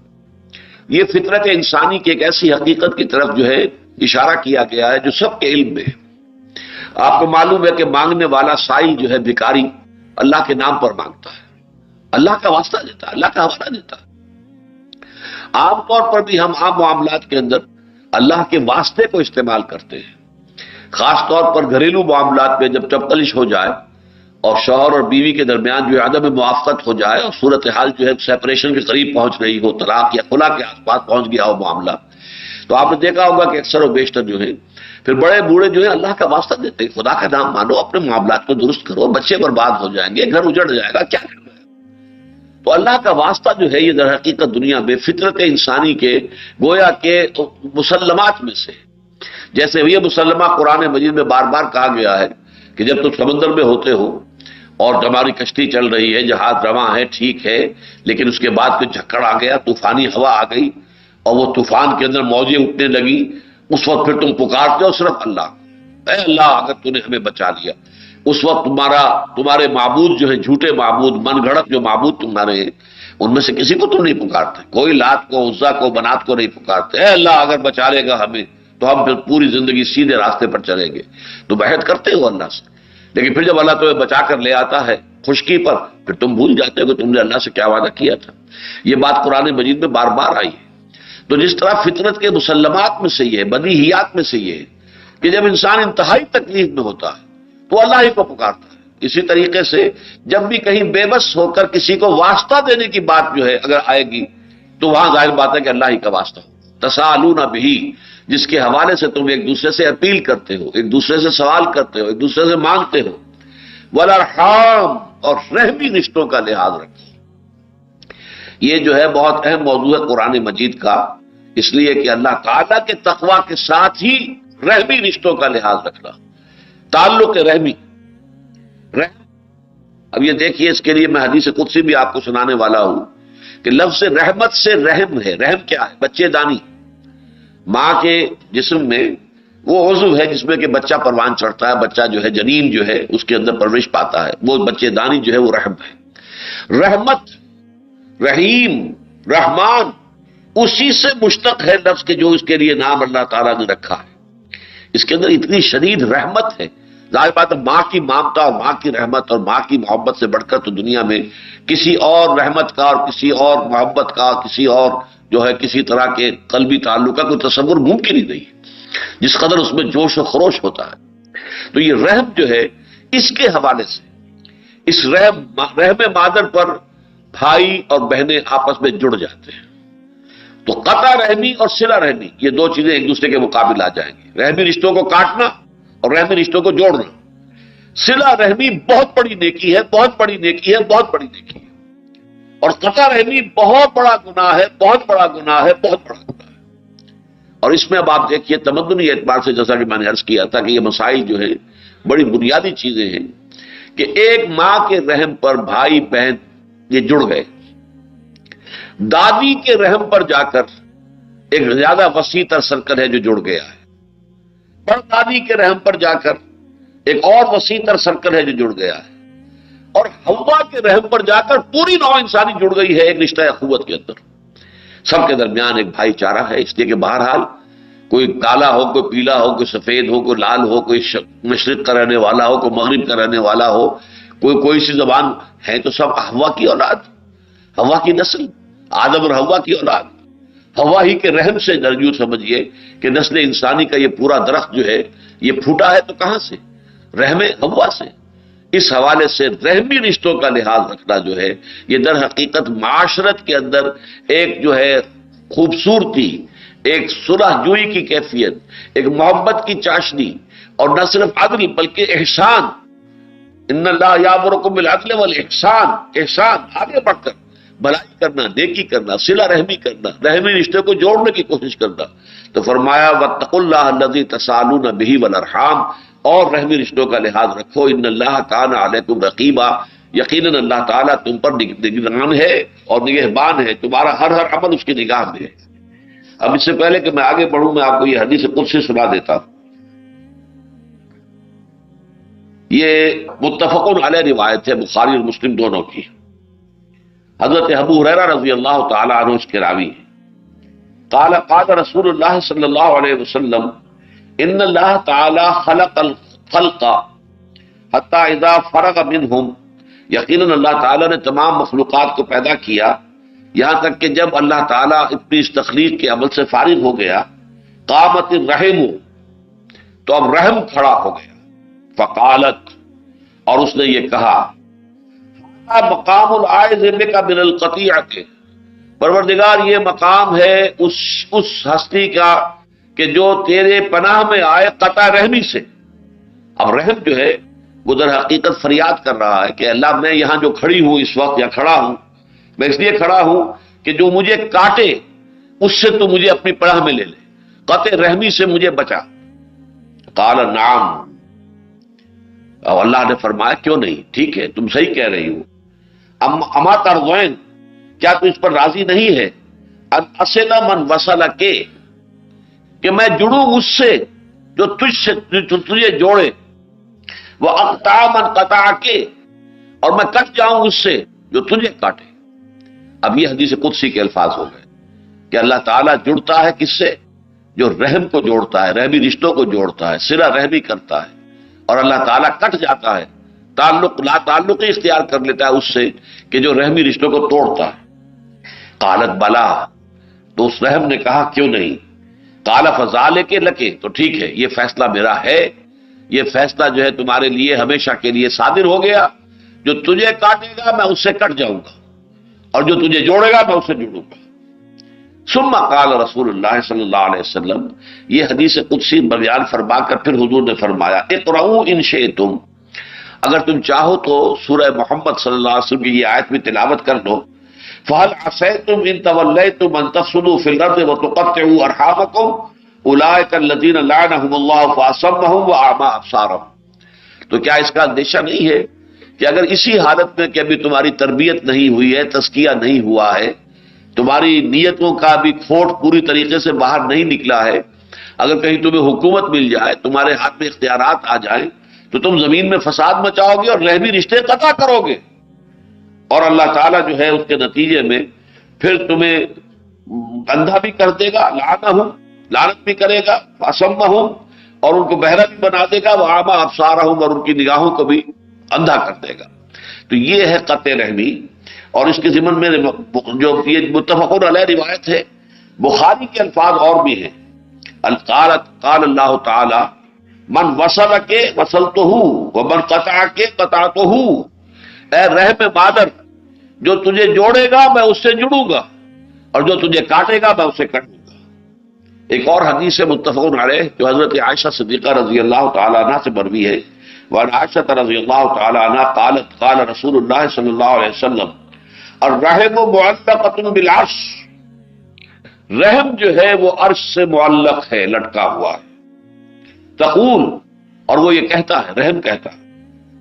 یہ فطرت انسانی کی ایک ایسی حقیقت کی طرف جو ہے اشارہ کیا گیا ہے جو سب کے علم میں ہے. آپ کو معلوم ہے کہ مانگنے والا سائل جو ہے بھکاری اللہ کے نام پر مانگتا ہے, اللہ کا واسطہ دیتا ہے, اللہ کا حوالہ دیتا ہے. عام طور پر بھی ہم عام معاملات کے اندر اللہ کے واسطے کو استعمال کرتے ہیں, خاص طور پر گھریلو معاملات میں جب چپکلش ہو جائے اور شوہر اور بیوی کے درمیان جو عدم موافقت ہو جائے اور صورتحال جو ہے سیپریشن کے قریب پہنچ رہی ہو, طلاق یا خلا کے آس پاس پہنچ گیا ہو معاملہ, تو آپ نے دیکھا ہوگا کہ اکثر و بیشتر جو ہے پھر بڑے بوڑھے جو ہے اللہ کا واسطہ دیتے ہیں, خدا کا نام مانو, اپنے معاملات کو درست کرو, بچے برباد ہو جائیں گے, گھر اجڑ جائے گا, کیا کرنا ہے. تو اللہ کا واسطہ جو ہے یہ در حقیقت دنیا میں فطرت انسانی کے گویا کے مسلمات میں سے, جیسے یہ مسلمہ قرآن مجید میں بار بار کہا گیا ہے کہ جب تم سمندر میں ہوتے ہو اور ہماری کشتی چل رہی ہے, جہاز رواں ہے, ٹھیک ہے, لیکن اس کے بعد پھر جھکڑ آ گیا, طوفانی ہوا آ گئی اور وہ طوفان کے اندر موجیں اٹھنے لگی اس وقت پھر تم پکارتے ہو صرف اللہ، اے اللہ اگر تو نے ہمیں بچا لیا۔ اس وقت تمہارے معبود جو ہے، جھوٹے معبود، من گھڑت جو معبود تمہارے ہیں، ان میں سے کسی کو تم نہیں پکارتے، کوئی لات کو، عزا کو، منات کو نہیں پکارتے۔ اے اللہ اگر بچا لے گا ہمیں تو ہم پھر پوری زندگی سیدھے راستے پر چلیں گے۔ تم عہد کرتے ہو اللہ سے، لیکن پھر جب اللہ تمہیں بچا کر لے آتا ہے خشکی پر، پھر تم بھول جاتے ہو کہ تم نے اللہ سے کیا وعدہ کیا تھا۔ یہ بات قرآن مجید میں بار بار آئی ہے۔ تو جس طرح فطرت کے مسلمات میں سے یہ ہے، بدیہیات میں سے یہ ہے کہ جب انسان انتہائی تکلیف میں ہوتا ہے تو اللہ ہی کو پکارتا ہے، اسی طریقے سے جب بھی کہیں بے بس ہو کر کسی کو واسطہ دینے کی بات جو ہے اگر آئے گی تو وہاں ظاہر بات ہے کہ اللہ ہی کا واسطہ ہو۔ تسالون بہ، جس کے حوالے سے تم ایک دوسرے سے اپیل کرتے ہو، ایک دوسرے سے سوال کرتے ہو، ایک دوسرے سے مانگتے ہو۔ والارحام، اور رحمی رشتوں کا لحاظ رکھو۔ یہ جو ہے بہت اہم موضوع ہے قرآن مجید کا، اس لیے کہ اللہ تعالیٰ کے تقوی کے ساتھ ہی رحمی رشتوں کا لحاظ رکھنا، تعلق رحمی۔ اب یہ دیکھیے، اس کے لیے میں حدیث قدسی بھی آپ کو سنانے والا ہوں کہ لفظ رحمت سے رحم ہے۔ رحم کیا ہے؟ بچے دانی۔ ماں کے جسم میں وہ عضو ہے جس میں کہ بچہ پروان چڑھتا ہے، بچہ جو ہے جنین جو ہے اس کے اندر پرورش پاتا ہے، وہ بچے دانی جو ہے وہ رحم ہے۔ رحمت، رحیم، رحمان اسی سے مشتق ہے لفظ کے جو اس کے لیے نام اللہ تعالیٰ نے رکھا ہے۔ اس کے اندر اتنی شدید رحمت ہے، ظاہر بات ہے ماں کی مامتا اور ماں کی رحمت اور ماں کی محبت سے بڑھ کر تو دنیا میں کسی اور رحمت کا اور کسی اور محبت کا، کسی اور جو ہے کسی طرح کے قلبی تعلق کا کوئی تصور ممکن ہی نہیں، جس قدر اس میں جوش و خروش ہوتا ہے۔ تو یہ رحم جو ہے اس کے حوالے سے، اس رحم مادر پر بھائی اور بہنیں آپس میں جڑ جاتے ہیں۔ تو قطع رحمی اور صلہ رحمی، یہ دو چیزیں ایک دوسرے کے مقابل آ جائیں گی۔ رحمی رشتوں کو کاٹنا اور رحمی رشتوں کو جوڑنا۔ صلہ رحمی بہت بڑی نیکی ہے، بہت بڑی نیکی ہے، بہت بڑی نیکی ہے، اور قطع رحمی بہت بڑا گناہ ہے، بہت بڑا گناہ ہے، بہت بڑا گناہ ہے۔ اور اس میں اب آپ دیکھیے تمدنی اعتبار سے، جیسا کہ میں نے عرض کیا تھا کہ یہ مسائل جو ہیں بڑی بنیادی چیزیں ہیں کہ ایک ماں کے رحم پر بھائی بہن یہ جڑ گئے، دادی کے رحم پر جا کر ایک زیادہ وسیع تر سرکل ہے جو جڑ گیا ہے، پر دادی کے رحم پر جا کر ایک اور وسیع تر سرکل ہے جو جڑ گیا ہے، اور حوا کے رحم پر جا کر پوری نوع انسانی جڑ گئی ہے ایک رشتہ اخوت کے اندر۔ سب کے درمیان ایک بھائی چارہ ہے، اس لیے کہ بہرحال کوئی کالا ہو، کوئی پیلا ہو، کوئی سفید ہو، کوئی لال ہو، کوئی مشرق کا رہنے والا ہو، کوئی مغرب کا رہنے والا ہو، کوئی سی زبان ہے، تو سب حوا کی اولاد، حوا کی نسل، آدم اور حوا کی اولاد۔ حوا ہی کے رحم سے درجو سمجھیے کہ نسل انسانی کا یہ پورا درخت جو ہے یہ پھوٹا ہے، تو کہاں سے؟ رحم حوا سے۔ اس حوالے سے رحمی رشتوں کا لحاظ رکھنا جو ہے یہ در حقیقت معاشرت کے اندر ایک جو ہے خوبصورتی، ایک صلح جوئی کی کیفیت، ایک محبت کی چاشنی، اور نہ صرف عدل بلکہ احسان۔ ان اللہ یامرکم بالعدل والاحسان، احسان آگے بڑھ کر بھلائی کرنا، نیکی کرنا، صلہ رحمی کرنا، رحمی رشتے کو جوڑنے کی کوشش کرنا۔ تو فرمایا واتقوا اللہ الذی تسالون بہ والارحام، اور رحمی رشتوں کا لحاظ رکھو، ان اللہ کان علیکم رقیبا، یقیناً اللہ تعالیٰ تم پر نگران ہے اور نگہبان ہے، تمہارا ہر عمل اس کی نگاہ میں ہے۔ اب اس سے پہلے کہ میں آگے بڑھوں میں آپ کو یہ حدیث قدسی سنا دیتا ہوں۔ یہ متفق علیہ روایت ہے، بخاری اور مسلم دونوں کی۔ حضرت ابو ہریرہ رضی اللہ تعالی عنہ اس کے راوی ہیں۔ قال قال رسول اللہ صلی اللہ علیہ وسلم ان اللہ تعالی خلق الخلق حتی اذا فرغ منہم، یقیناً اللہ تعالیٰ نے تمام مخلوقات کو پیدا کیا یہاں تک کہ جب اللہ تعالیٰ اپنی اس تخلیق کے عمل سے فارغ ہو گیا، قامت الرحم، تو اب رحم کھڑا ہو گیا، فقالت، اور اس نے یہ کہا مقام العائذ بک من القطیعۃ، پروردگار یہ مقام ہے اس ہستی کا کہ جو تیرے پناہ میں آئے قطع رحمی سے۔ اب رحم جو ہے وہ در حقیقت فریاد کر رہا ہے کہ اللہ میں یہاں جو کھڑی ہوں اس وقت یا کھڑا ہوں، میں اس لیے کھڑا ہوں کہ جو مجھے کاٹے اس سے تو مجھے اپنی پناہ میں لے لے، قطع رحمی سے مجھے بچا۔ قال نعم، اور اللہ نے فرمایا کیوں نہیں، ٹھیک ہے تم صحیح کہہ رہی ہو۔ اما ترضین، کیا تو اس پر راضی نہیں ہے ان اصل من وصل کے، کہ میں جڑوں اس سے جو تجھے جوڑے، وہ اقطع من قطعک، اور میں کٹ جاؤں اس سے جو تجھے کاٹے۔ اب یہ حدیث قدسی کے الفاظ ہو گئے کہ اللہ تعالیٰ جڑتا ہے کس سے؟ جو رحم کو جوڑتا ہے، رحمی رشتوں کو جوڑتا ہے، صلہ رحمی کرتا ہے، اور اللہ تعالیٰ کٹ جاتا ہے، تعلق لا تعلقی اختیار کر لیتا ہے اس سے کہ جو رحمی رشتوں کو توڑتا ہے۔ قالت بلا، تو اس رحم نے کہا کیوں نہیں؟ قال فذلک لک، تو ٹھیک ہے، یہ فیصلہ میرا ہے، یہ فیصلہ جو ہے تمہارے لیے ہمیشہ کے لیے صادر ہو گیا، جو تجھے کاٹے گا میں اس سے کٹ جاؤں گا، اور جو تجھے جوڑے گا میں اس سے جڑوں گا۔ ثم قال رسول اللہ صلی اللہ علیہ وسلم، یہ حدیث قدسی بیان فرما کر پھر حضور نے فرمایا اقرؤوا ان شئتم، اگر تم چاہو تو سورہ محمد صلی اللہ علیہ وسلم کی یہ آیت میں تلاوت کر لو، فَهَلْ عَسَيْتُمْ إِن تَوَلَّيْتُمْ أَن تَفْسُدُوا فِي الْأَرْضِ وَتُقَطِّعُوا أَرْحَامَكُمْ أُولَٰئِكَ الَّذِينَ لَعَنَهُمُ اللَّهُ فَأَصَمَّهُمْ وَأَعْمَىٰ أَبْصَارَهُمْ، تو کیا اس کا اندیشہ نہیں ہے کہ اگر اسی حالت میں کہ ابھی تمہاری تربیت نہیں ہوئی ہے، تزکیہ نہیں ہوا ہے، تمہاری نیتوں کا بھی کھوٹ پوری طریقے سے باہر نہیں نکلا ہے، اگر کہیں تمہیں حکومت مل جائے، تمہارے ہاتھ میں اختیارات آ جائیں، تو تم زمین میں فساد مچاؤ گے اور رحمی رشتے قطع کرو گے، اور اللہ تعالیٰ جو ہے اس کے نتیجے میں پھر تمہیں اندھا بھی کر دے گا، لعنت بھی کرے گا، فَأَصَمَّهُمْ، اور ان کو بہرا بھی بنا دے گا، وَأَعْمَىٰ أَبْصَارَهُمْ، اور ان کی نگاہوں کو بھی اندھا کر دے گا۔ تو یہ ہے قطع رحمی، اور اس کے ضمن میں جو یہ متفق علیہ روایت ہے، بخاری کے الفاظ اور بھی ہیں، قال اللہ تعالی من وصلک وصلتہ ومن قطعک قطعتہ، اے رحم مادر، جو تجھے جوڑے گا میں اس سے جڑوں گا، اور جو تجھے کاٹے گا میں اسے کاٹوں گا۔ ایک اور حدیث متفق علیہ جو حضرت عائشہ صدیقہ رضی اللہ تعالی عنہ سے مروی ہے، وعن عائشہ رضی اللہ تعالی عنہ قالت قال رسول اللہ صلی اللہ علیہ وسلم الرحم معلقۃ بالعرش، رحم جو ہے وہ عرش سے معلق ہے، لٹکا ہوا ہے۔ تقول، اور وہ یہ کہتا ہے، رحم کہتا ہے،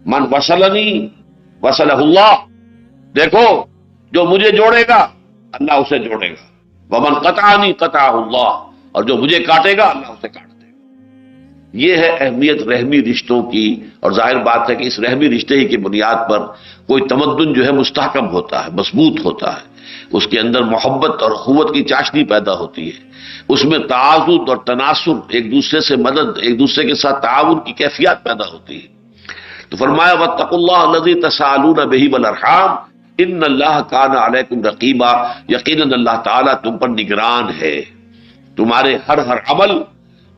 من وصلنی وصلہ اللہ، دیکھو جو مجھے جوڑے گا اللہ اسے جوڑے گا، ومن قطعنی قطعہ اللہ، اور جو مجھے کاٹے گا اللہ اسے کاٹ دے گا۔ یہ ہے اہمیت رحمی رشتوں کی، اور ظاہر بات ہے کہ اس رحمی رشتے ہی کی بنیاد پر کوئی تمدن جو ہے مستحکم ہوتا ہے، مضبوط ہوتا ہے، اس کے اندر محبت اور اخوت کی چاشنی پیدا ہوتی ہے، اس میں تعاضد اور تناصر، ایک دوسرے سے مدد، ایک دوسرے کے ساتھ تعاون کی کیفیت پیدا ہوتی ہے۔ تو فرمایا واتقوا اللہ الذی تساءلون بہ والارحام ان اللہ کان علیکم رقیبا، یقیناً اللہ تعالیٰ تم پر نگران ہے، تمہارے ہر عمل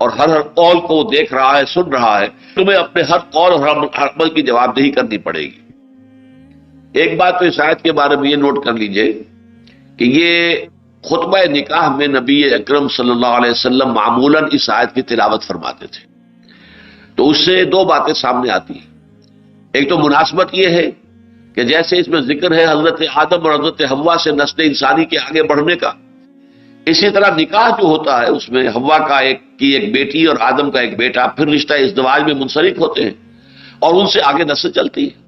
اور ہر قول کو وہ دیکھ رہا ہے، سن رہا ہے، تمہیں اپنے ہر قول اور ہر عمل کی جواب دہی کرنی پڑے گی۔ ایک بات تو اس آیت کے بارے میں یہ نوٹ کر لیجئے کہ یہ خطبہ نکاح میں نبی اکرم صلی اللہ علیہ وسلم معمولاً اس آیت کی تلاوت فرماتے تھے، تو اس سے دو باتیں سامنے آتی ہیں۔ ایک تو مناسبت یہ ہے کہ جیسے اس میں ذکر ہے حضرت آدم اور حضرت حوا سے نسل انسانی کے آگے بڑھنے کا، اسی طرح نکاح جو ہوتا ہے اس میں حوا کا ایک بیٹی اور آدم کا ایک بیٹا پھر رشتہ ازدواج میں منسلک ہوتے ہیں، اور ان سے آگے نسل چلتی ہے۔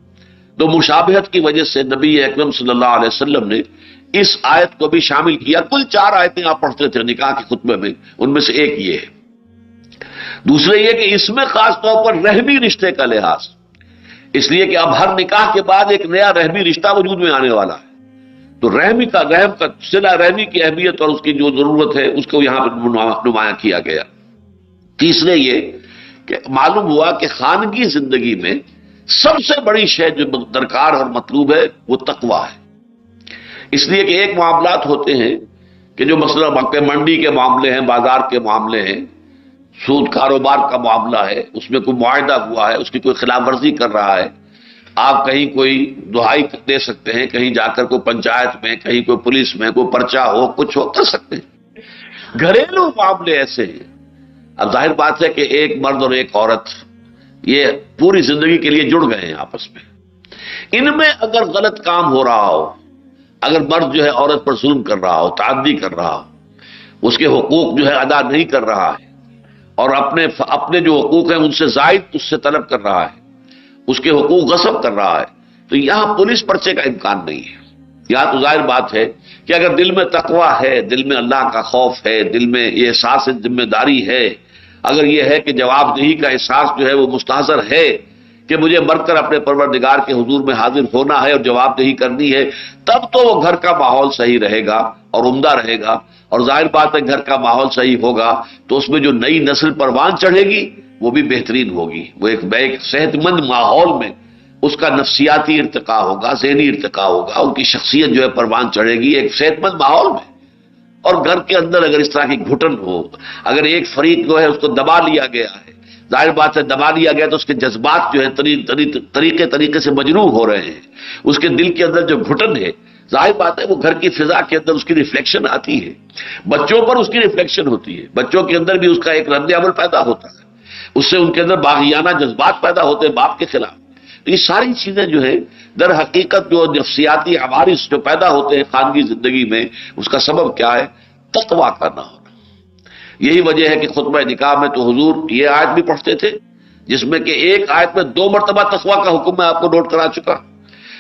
تو مشابہت کی وجہ سے نبی اکرم صلی اللہ علیہ وسلم نے اس آیت کو بھی شامل کیا۔ کل 4 آیتیں آپ پڑھتے تھے نکاح کے خطبے میں، ان میں سے ایک یہ ہے۔ دوسرے یہ کہ اس میں خاص طور پر رحمی رشتے کا لحاظ، اس لیے کہ اب ہر نکاح کے بعد ایک نیا رحمی رشتہ وجود میں آنے والا ہے، تو رحم کا صلہ رحمی کی اہمیت اور اس کی جو ضرورت ہے اس کو یہاں پر نمایاں کیا گیا۔ تیسرے یہ کہ معلوم ہوا کہ خانگی زندگی میں سب سے بڑی شے جو درکار اور مطلوب ہے وہ تقویٰ ہے، اس لیے کہ ایک معاملات ہوتے ہیں کہ جو مثلا منڈی کے معاملے ہیں، بازار کے معاملے ہیں، سود کاروبار کا معاملہ ہے، اس میں کوئی معاہدہ ہوا ہے، اس کی کوئی خلاف ورزی کر رہا ہے، آپ کہیں کوئی دہائی دے سکتے ہیں، کہیں جا کر کوئی پنچایت میں، کہیں کوئی پولیس میں کوئی پرچہ ہو، کچھ ہو کر سکتے ہیں۔ گھریلو معاملے ایسے ہیں، اب ظاہر بات ہے کہ ایک مرد اور ایک عورت یہ پوری زندگی کے لیے جڑ گئے ہیں آپس میں، ان میں اگر غلط کام ہو رہا ہو، اگر مرد جو ہے عورت پر ظلم کر رہا ہو، تعدی کر رہا ہو، اس کے حقوق جو ہے ادا نہیں کر رہا ہے، اور اپنے جو حقوق ہیں ان سے زائد اس سے طلب کر رہا ہے، اس کے حقوق غصب کر رہا ہے، تو یہاں پولیس پرچے کا امکان نہیں ہے۔ یہاں تو ظاہر بات ہے کہ اگر دل میں تقوی ہے، دل میں اللہ کا خوف ہے، دل میں یہ احساس ذمہ داری ہے، اگر یہ ہے کہ جواب دہی کا احساس جو ہے وہ مستحضر ہے کہ مجھے مر کر اپنے پروردگار کے حضور میں حاضر ہونا ہے اور جواب دہی کرنی ہے، تب تو وہ گھر کا ماحول صحیح رہے گا اور عمدہ رہے گا. اور ظاہر بات ہے گھر کا ماحول صحیح ہوگا تو اس میں جو نئی نسل پروان چڑھے گی وہ بھی بہترین ہوگی. وہ ایک صحت مند ماحول میں اس کا نفسیاتی ارتقاء ہوگا، ذہنی ارتقاء ہوگا، ان کی شخصیت جو ہے پروان چڑھے گی ایک صحت مند ماحول میں. اور گھر کے اندر اگر اس طرح کی گھٹن ہو، اگر ایک فریق جو ہے اس کو دبا لیا گیا ہے، ظاہر بات ہے دبا لیا گیا تو اس کے جذبات جو ہے طریقے سے مجروح ہو رہے ہیں، اس کے دل کے اندر جو گھٹن ہے، ظاہر بات ہے وہ گھر کی فضا کے اندر اس کی ریفلیکشن آتی ہے، بچوں پر اس کی ریفلیکشن ہوتی ہے، بچوں کے اندر بھی اس کا ایک رد عمل پیدا ہوتا ہے، اس سے ان کے اندر باغیانہ جذبات پیدا ہوتے ہیں باپ کے خلاف. یہ ساری چیزیں جو ہے در حقیقت جو نفسیاتی عوارض جو پیدا ہوتے ہیں خانگی زندگی میں، اس کا سبب کیا ہے؟ تقویٰ کا نہ ہونا. یہی وجہ ہے کہ خطبہ نکاح میں تو حضور یہ آیت بھی پڑھتے تھے جس میں کہ ایک آیت میں 2 مرتبہ تقویٰ کا حکم میں آپ کو نوٹ کرا چکا،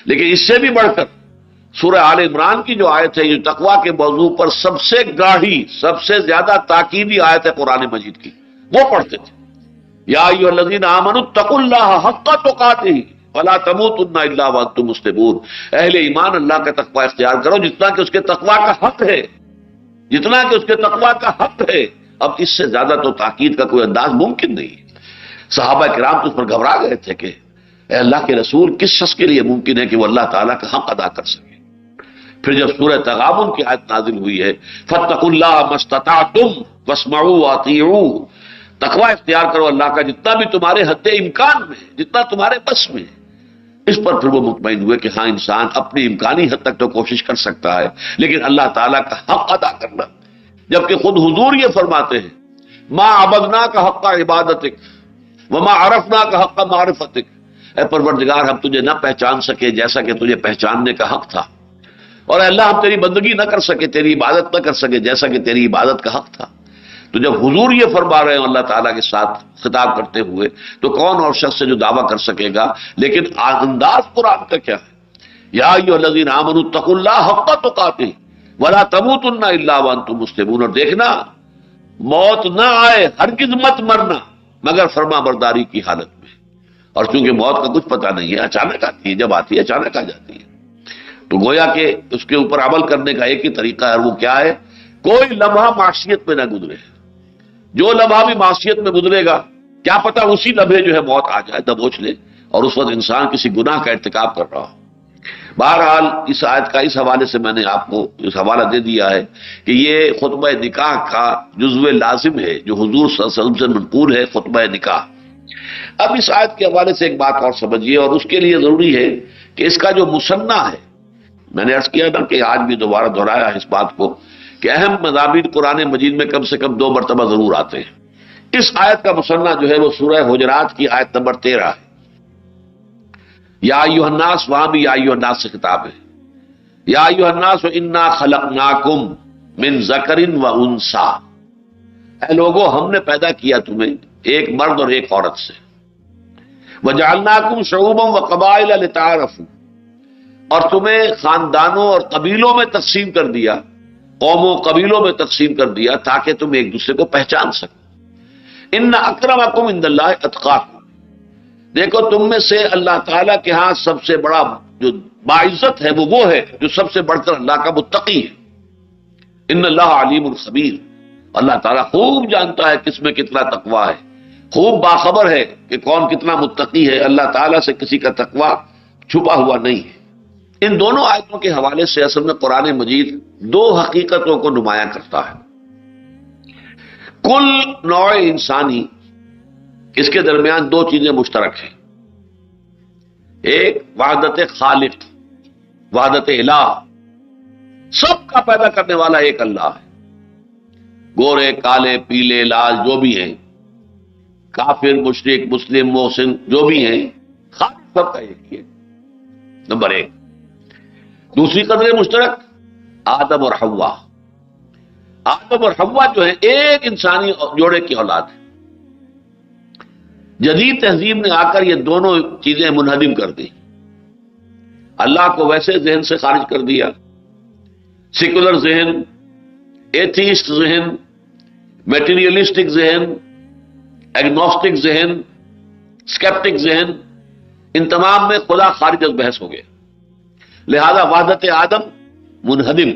لیکن اس سے بھی بڑھ کر سورہ آل عمران کی جو آیت ہے جو تقویٰ کے موضوع پر سب سے گاڑھی، سب سے زیادہ تاکیدی آیت ہے قرآن مجید کی، وہ پڑھتے تھے. یا ایھا الذین آمنوا اتقوا اللہ حق تقاتہ ولا تموتن الا وانتم مسلمون. اہل ایمان اللہ کا تقوی اختیار کرو جتنا کہ اس کے تقوی کا حق ہے، جتنا کہ اس کے تقوی کا حق ہے. اب اس سے زیادہ تو تاکید کا کوئی انداز ممکن نہیں ہے. صحابہ کرام تو اس پر گھبرا گئے تھے کہ اے اللہ کے رسول کس شخص کے لیے ممکن ہے کہ وہ اللہ تعالیٰ کا حق ادا کر سکے. پھر جب سورہ تغابن کی آیت نازل ہوئی ہے فاتقوا اللہ ما استطعتم واسمعوا واطیعوا، تقوی اختیار کرو اللہ کا جتنا بھی تمہارے حد امکان میں، جتنا تمہارے بس میں. اس پر پھر وہ مطمئن ہوئے کہ ہاں انسان اپنی امکانی حد تک تو کوشش کر سکتا ہے، لیکن اللہ تعالیٰ کا حق ادا کرنا، جبکہ خود حضور یہ فرماتے ہیں ما عبدناک حق عبادتک وما عرفناک حق معرفتک. اے پروردگار ہم تجھے نہ پہچان سکے جیسا کہ تجھے پہچاننے کا حق تھا، اور اے اللہ ہم تیری بندگی نہ کر سکے، تیری عبادت نہ کر سکے جیسا کہ تیری عبادت کا حق تھا. تو جب حضور یہ فرما رہے ہیں اللہ تعالیٰ کے ساتھ خطاب کرتے ہوئے تو کون اور شخص سے جو دعویٰ کر سکے گا؟ لیکن انداز قرآن کا کیا ہے؟ یا ایھا الذین آمنوا اتقوا اللہ حق تقاتہ ولا تموتن الا وانتم مسلمون. اور دیکھنا موت نہ آئے، ہرگز مت مرنا مگر فرما برداری کی حالت میں. اور چونکہ موت کا کچھ پتہ نہیں ہے، اچانک آتی ہے، جب آتی ہے اچانک آ جاتی ہے، تو گویا کہ اس کے اوپر عمل کرنے کا ایک ہی طریقہ ہے، اور وہ کیا ہے؟ کوئی لمحہ معصیت میں نہ گزرے. جو لمحہ بھی معصیت میں گزرے گا کیا پتہ اسی لمحے جو ہے موت آ جائے، دبوچ لے، اور اس وقت انسان کسی گناہ کا ارتکاب کر رہا ہو. بہرحال اس آیت کا اس حوالے سے میں نے آپ کو اس حوالہ دے دیا ہے کہ یہ خطبہ نکاح کا جزو لازم ہے جو حضور صلی اللہ علیہ وسلم سے منقول ہے، خطبہ نکاح. اب اس آیت کے حوالے سے ایک بات اور سمجھیے، اور اس کے لیے ضروری ہے کہ اس کا جو مثنیٰ ہے، میں نے عرض کیا نا کہ آج بھی دوبارہ دہرایا اس بات کو کہ اہم مضامین قرآن مجید میں کم سے کم 2 مرتبہ ضرور آتے ہیں. اس آیت کا مثنیٰ جو ہے وہ سورہ حجرات کی آیت نمبر 13 ہے. یا ایھا الناس، وہاں بھی یا ایھا الناس سے خطاب ہے. یا ایھا الناس انا خلقناکم من ذکر و انثی، اے لوگوں ہم نے پیدا کیا تمہیں ایک مرد اور ایک عورت سے. وجعلناکم شعوبا وقبائل لتعارفوا، اور تمہیں خاندانوں اور قبیلوں میں تقسیم کر دیا، قوموں قبیلوں میں تقسیم کر دیا تاکہ تم ایک دوسرے کو پہچان سکو. ان اکرمکم عند اللہ اتقاکم، دیکھو تم میں سے اللہ تعالیٰ کے ہاں سب سے بڑا جو باعزت ہے وہ ہے جو سب سے بڑھ کر اللہ کا متقی ہے. ان اللہ علیم خبیر، اللہ تعالیٰ خوب جانتا ہے کس میں کتنا تقویٰ ہے، خوب باخبر ہے کہ کون کتنا متقی ہے. اللہ تعالیٰ سے کسی کا تقویٰ چھپا ہوا نہیں ہے. ان دونوں آیتوں کے حوالے سے اصل میں قرآن مجید 2 حقیقتوں کو نمایاں کرتا ہے. کل نوع انسانی اس کے درمیان 2 چیزیں مشترک ہیں. ایک وحدت خالق، وحدت الہ، سب کا پیدا کرنے والا ایک اللہ ہے. گورے کالے پیلے لال جو بھی ہیں، کافر مشرک مسلم محسن جو بھی ہیں، خالق سب کا ایک ہی ہے، نمبر 1. دوسری قدر مشترک آدم اور حوا. آدم اور حوا جو ہے ایک انسانی جوڑے کی اولاد ہے. جدید تہذیب نے آ کر یہ دونوں چیزیں منہدم کر دی. اللہ کو ویسے ذہن سے خارج کر دیا، سیکولر ذہن، ایتھیسٹ ذہن، میٹیریلسٹک ذہن، ایگنوسٹک ذہن، اسکیپٹک ذہن، ان تمام میں خدا خارج از بحث ہو گیا. لہذا وحدت آدم منہدم.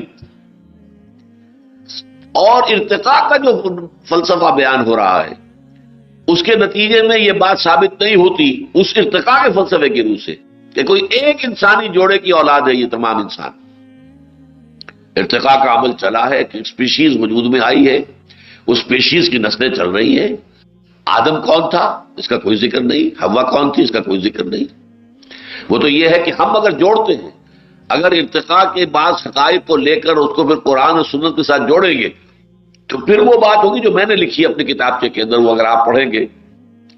اور ارتقاء کا جو فلسفہ بیان ہو رہا ہے اس کے نتیجے میں یہ بات ثابت نہیں ہوتی اس ارتقاء کے فلسفے کی روح سے کہ کوئی ایک انسانی جوڑے کی اولاد ہے یہ تمام انسان. ارتقاء کا عمل چلا ہے کہ اسپیشیز وجود میں آئی ہے، اس اسپیشیز کی نسلیں چل رہی ہیں. آدم کون تھا اس کا کوئی ذکر نہیں، حوا کون تھی اس کا کوئی ذکر نہیں. وہ تو یہ ہے کہ ہم اگر جوڑتے ہیں، اگر ارتقاء کے بعض حقائق کو لے کر اس کو پھر قرآن اور سنت کے ساتھ جوڑیں گے تو پھر وہ بات ہوگی جو میں نے لکھی ہے اپنی کتابچے کے اندر، وہ اگر آپ پڑھیں گے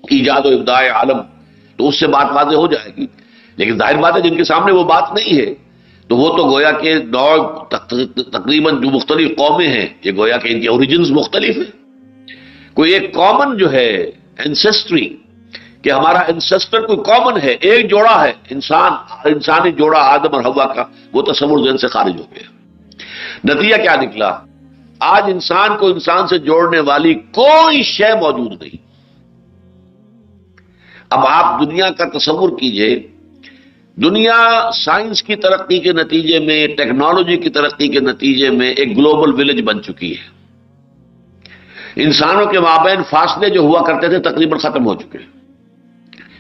ایجاد و ابداع عالم تو اس سے بات واضح ہو جائے گی. لیکن ظاہر بات ہے جن کے سامنے وہ بات نہیں ہے تو وہ تو گویا کہ تقریباً جو مختلف قومیں ہیں یہ گویا کہ ان کے اوریجنز مختلف ہیں. کوئی ایک کامن جو ہے اینسیسٹری کہ ہمارا اینسیسٹر کوئی کامن ہے، ایک جوڑا ہے انسانی جوڑا آدم اور حوا کا، وہ تصور ذہن سے خارج ہو گیا. نتیجہ کیا نکلا؟ آج انسان کو انسان سے جوڑنے والی کوئی شے موجود نہیں. اب آپ دنیا کا تصور کیجئے، دنیا سائنس کی ترقی کے نتیجے میں، ٹیکنالوجی کی ترقی کے نتیجے میں ایک گلوبل ولیج بن چکی ہے. انسانوں کے مابین فاصلے جو ہوا کرتے تھے تقریباً ختم ہو چکے ہیں.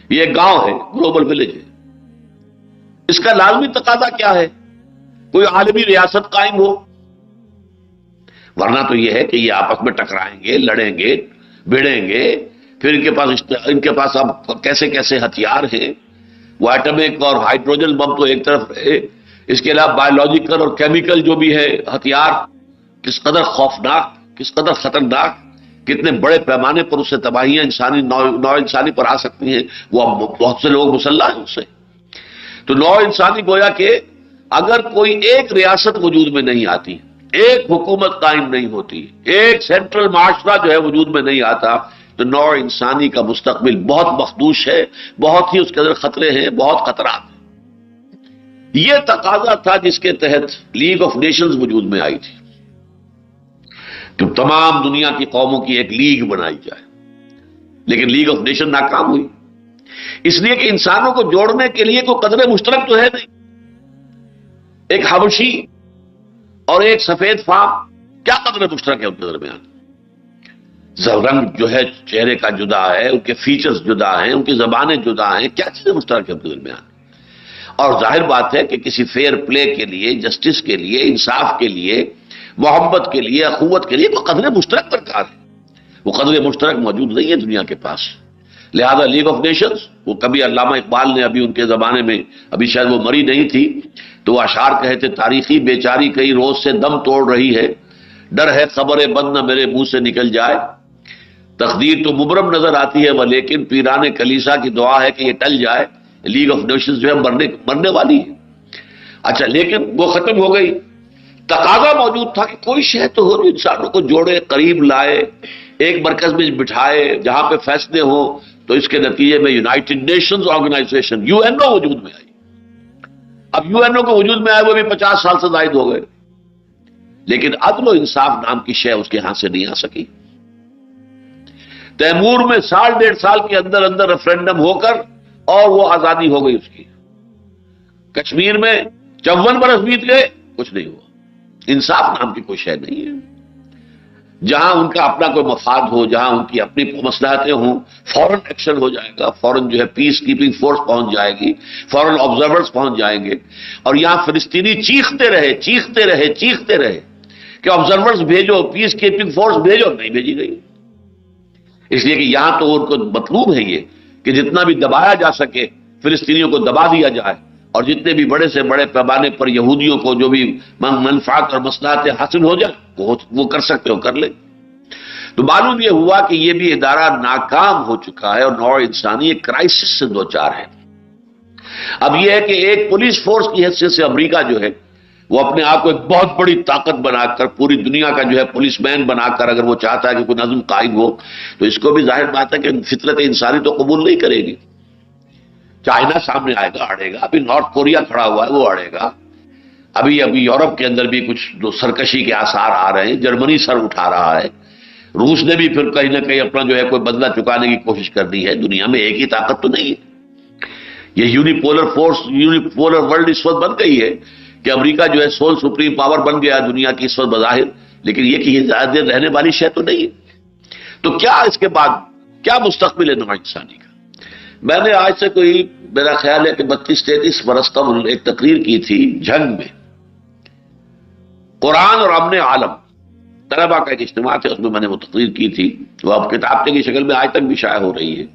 یہ ایک گاؤں ہے، گلوبل ولیج ہے. اس کا لازمی تقاضا کیا ہے؟ کوئی عالمی ریاست قائم ہو، ورنہ تو یہ ہے کہ یہ آپس میں ٹکرائیں گے، لڑیں گے، بھیڑیں گے. پھر ان کے پاس اب کیسے کیسے ہتھیار ہیں. وہ ایٹمک اور ہائیڈروجن بم تو ایک طرف ہے، اس کے علاوہ بایولوجیکل اور کیمیکل جو بھی ہے ہتھیار، کس قدر خوفناک، کس قدر خطرناک، کتنے بڑے پیمانے پر اس سے تباہیاں نو انسانی پر آ سکتی ہیں. وہ اب بہت سے لوگ مسلح ہیں اس سے. تو نو انسانی گویا کہ اگر کوئی ایک ریاست وجود میں نہیں آتی، ایک حکومت قائم نہیں ہوتی، ایک سینٹرل معاشرہ جو ہے وجود میں نہیں آتا تو نو انسانی کا مستقبل بہت مخدوش ہے، بہت ہی اس کے اندر خطرے ہیں، بہت خطرات ہیں. یہ تقاضا تھا جس کے تحت لیگ آف نیشنز وجود میں آئی تھی کہ تمام دنیا کی قوموں کی ایک لیگ بنائی جائے. لیکن لیگ آف نیشن ناکام ہوئی، اس لیے کہ انسانوں کو جوڑنے کے لیے کوئی قدر مشترک تو ہے نہیں. ایک حبشی اور ایک سفید فام، کیا قدر مشترک ہے ان کے درمیان؟ رنگ جو ہے چہرے کا جدا ہے، ان کے فیچرز جدا ہیں، ان کی زبانیں جدا ہیں، کیا چیزیں مشترک ہے ان کے درمیان؟ اور ظاہر بات ہے کہ کسی فیئر پلے کے لیے، جسٹس کے لیے، انصاف کے لیے، محبت کے لیے، اخوت کے لیے کوئی قدر مشترک درکار ہے. وہ قدر مشترک موجود نہیں ہے دنیا کے پاس. لہذا لیگ آف نیشنز، وہ کبھی علامہ اقبال نے ابھی ان کے زمانے میں، ابھی شاید وہ مری نہیں تھی، تو وہ اشعار کہے تھے: تاریخی بیچاری کئی روز سے دم توڑ رہی ہے، ڈر ہے خبر بند نہ میرے منہ سے نکل جائے. تقدیر تو مبرم نظر آتی ہے وہ لیکن پیران کلیسا کی دعا ہے کہ یہ ٹل جائے. لیگ آف نیشنز جو ہے مرنے والی ہے. اچھا، لیکن وہ ختم ہو گئی. تقاضا موجود تھا کہ کوئی شے تو ہو جو انسانوں کو جوڑے، قریب لائے، ایک مرکز میں بٹھائے، جہاں پہ فیصلے ہوں. تو اس کے نتیجے میں یونائٹڈ نیشنز آرگنائزیشن UN وجود میں آئی. اب UN کو وجود میں آئے وہ بھی 50 سال سے زائد ہو گئے، لیکن عدل و انصاف نام کی شے اس کے ہاتھ سے نہیں آ سکی. تیمور میں 1.5 سال کے اندر اندر ریفرینڈم ہو کر اور وہ آزادی ہو گئی اس کی. کشمیر میں 54 برس بیت گئے، کچھ نہیں ہوا. انصاف نام کی کوئی شے نہیں ہے. جہاں ان کا اپنا کوئی مفاد ہو، جہاں ان کی اپنی مصلحتیں ہوں، فوراً ایکشن ہو جائے گا، فوراً جو ہے پیس کیپنگ فورس پہنچ جائے گی، فوراً آبزرورز پہنچ جائیں گے. اور یہاں فلسطینی چیختے رہے کہ آبزرورز بھیجو، پیس کیپنگ فورس بھیجو، نہیں بھیجی گئی. اس لیے کہ یہاں تو ان کو مطلوب ہے یہ کہ جتنا بھی دبایا جا سکے فلسطینیوں کو دبا دیا جائے، اور جتنے بھی بڑے سے بڑے پیمانے پر یہودیوں کو جو بھی منفعت اور مصلحتیں حاصل ہو جائیں وہ کر سکتے ہو کر لیں. تو معلوم یہ ہوا کہ یہ بھی ادارہ ناکام ہو چکا ہے اور نوع انسانی ایک کرائسس سے دوچار ہے. اب یہ ہے کہ ایک پولیس فورس کی حیثیت سے امریکہ جو ہے وہ اپنے آپ کو ایک بہت بڑی طاقت بنا کر، پوری دنیا کا جو ہے پولیس مین بنا کر اگر وہ چاہتا ہے کہ کوئی نظم قائم ہو تو اس کو بھی ظاہر بات ہے کہ فطرت انسانی تو قبول نہیں کرے گی. چائنا سامنے آئے گا، اڑے گا، ابھی نارتھ کوریا کھڑا ہوا ہے، وہ اڑے گا، ابھی یورپ کے اندر بھی کچھ سرکشی کے آثار آ رہے ہیں، جرمنی سر اٹھا رہا ہے، روس نے بھی پھر کہیں نہ کہیں اپنا جو ہے کوئی بدلہ چکانے کی کوشش کرنی ہے۔ دنیا میں ایک ہی طاقت تو نہیں ہے، یہ یونیپولر فورس، یونیپولر ورلڈ اس وقت بن گئی ہے کہ امریکہ جو ہے سول سپریم پاور بن گیا دنیا کی اس وقت بظاہر، لیکن یہ کہ یہ زیادہ دیر رہنے والی شے تو نہیں ہے۔ تو کیا اس کے بعد کیا مستقبل ہے نوع انسانی کا؟ میں نے آج سے کوئی میرا خیال ہے کہ 32-33 برس قبل ایک تقریر کی تھی جنگ میں، قرآن اور امن عالم، طلبا کا ایک اجتماع تھا، اس میں میں نے وہ تقریر کی تھی، وہ اب کتاب کی شکل میں آج تک بھی شائع ہو رہی ہے۔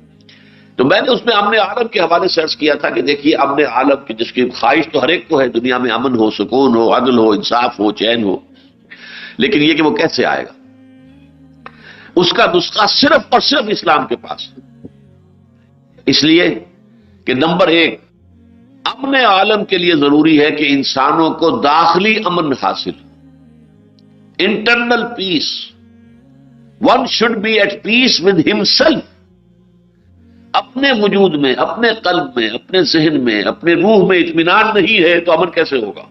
تو میں نے اس میں امن عالم کے حوالے سے عرض کیا تھا کہ دیکھیے امن عالم کی جس کی خواہش تو ہر ایک کو ہے، دنیا میں امن ہو، سکون ہو، عدل ہو، انصاف ہو، چین ہو، لیکن یہ کہ وہ کیسے آئے گا؟ اس کا نسخہ صرف اور صرف اسلام کے پاس ہے۔ اس لیے کہ نمبر 1 امن عالم کے لیے ضروری ہے کہ انسانوں کو داخلی امن حاصل، internal peace, one should be at peace with himself, اپنے وجود میں، اپنے قلب میں، اپنے ذہن میں، اپنے روح میں اطمینان نہیں ہے تو امن کیسے ہوگا؟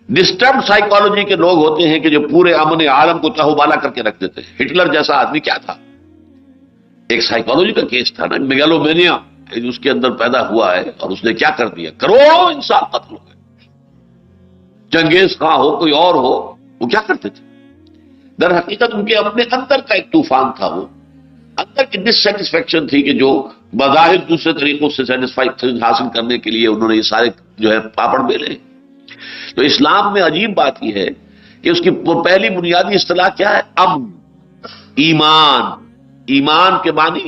ڈسٹرب سائیکالوجی کے لوگ ہوتے ہیں کہ جو پورے امن عالم کو تہوبالا کر کے رکھ دیتے ہیں۔ ہٹلر جیسا آدمی کیا تھا؟ ایک سائیکالوجی کا کیس تھا نا، میگالومینیا اس کے اندر پیدا ہوا ہے، اور اس نے کیا کر دیا؟ کروڑوں انسان قتل ہو گئے۔ چنگیز خان ہو، کوئی اور ہو، وہ کیا کرتے تھے؟ در حقیقت ان کے اپنے اندر کا ایک طوفان تھا، وہ اندر کی ڈسسیٹسفیکشن تھی کہ جو بظاہر دوسرے طریقوں سے سیٹسفیکشن حاصل کرنے کے لیے انہوں نے یہ سارے جو ہے پاپڑ بیلے۔ تو اسلام میں عجیب بات یہ ہے کہ اس کی پہلی بنیادی اصطلاح کیا ہے؟ امن، ایمان۔ ایمان کے معنی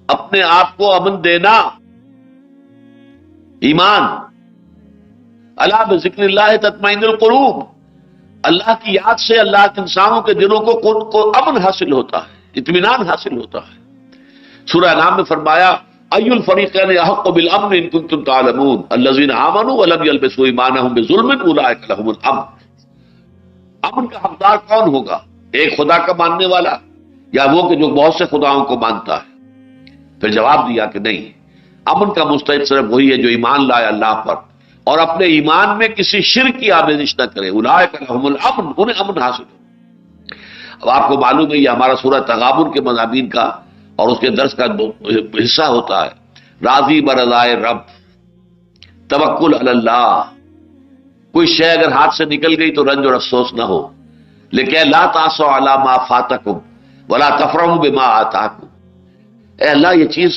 اپنے آپ کو امن دینا، ایمان۔ الا بذکر اللہ تطمئن القلوب، اللہ کی یاد سے اللہ کے انسانوں کے دلوں کو امن حاصل ہوتا ہے، اطمینان حاصل ہوتا ہے۔ سورہ انعام میں فرمایا ای الفریقین احق بالامن ان کنتم تعلمون الذین آمنوا ولم یلبسوا ایمانهم بظلم اولئک لهم الامن۔ امن کا حقدار کون ہوگا؟ ایک خدا کا ماننے والا، یا وہ کہ جو بہت سے خداؤں کو مانتا ہے؟ پھر جواب دیا کہ نہیں، امن کا مستحق صرف وہی ہے جو ایمان لائے اللہ پر اور اپنے ایمان میں کسی شرک کی آمیزش نہ کرے، اولئک لهم الامن، انہیں امن حاصل ہو۔ اب آپ کو معلوم ہے یہ ہمارا سورہ تغابن کے مضامین کا اور اس کے درس کا حصہ ہوتا ہے۔ راضی برضائے رب، توکل علی اللہ، کوئی شے اگر ہاتھ سے نکل گئی تو رنج اور افسوس نہ ہو، لیکن لا تاسوا علی ما فاتکم ولا تفرحوا بما آتاکم، اے اللہ یہ چیز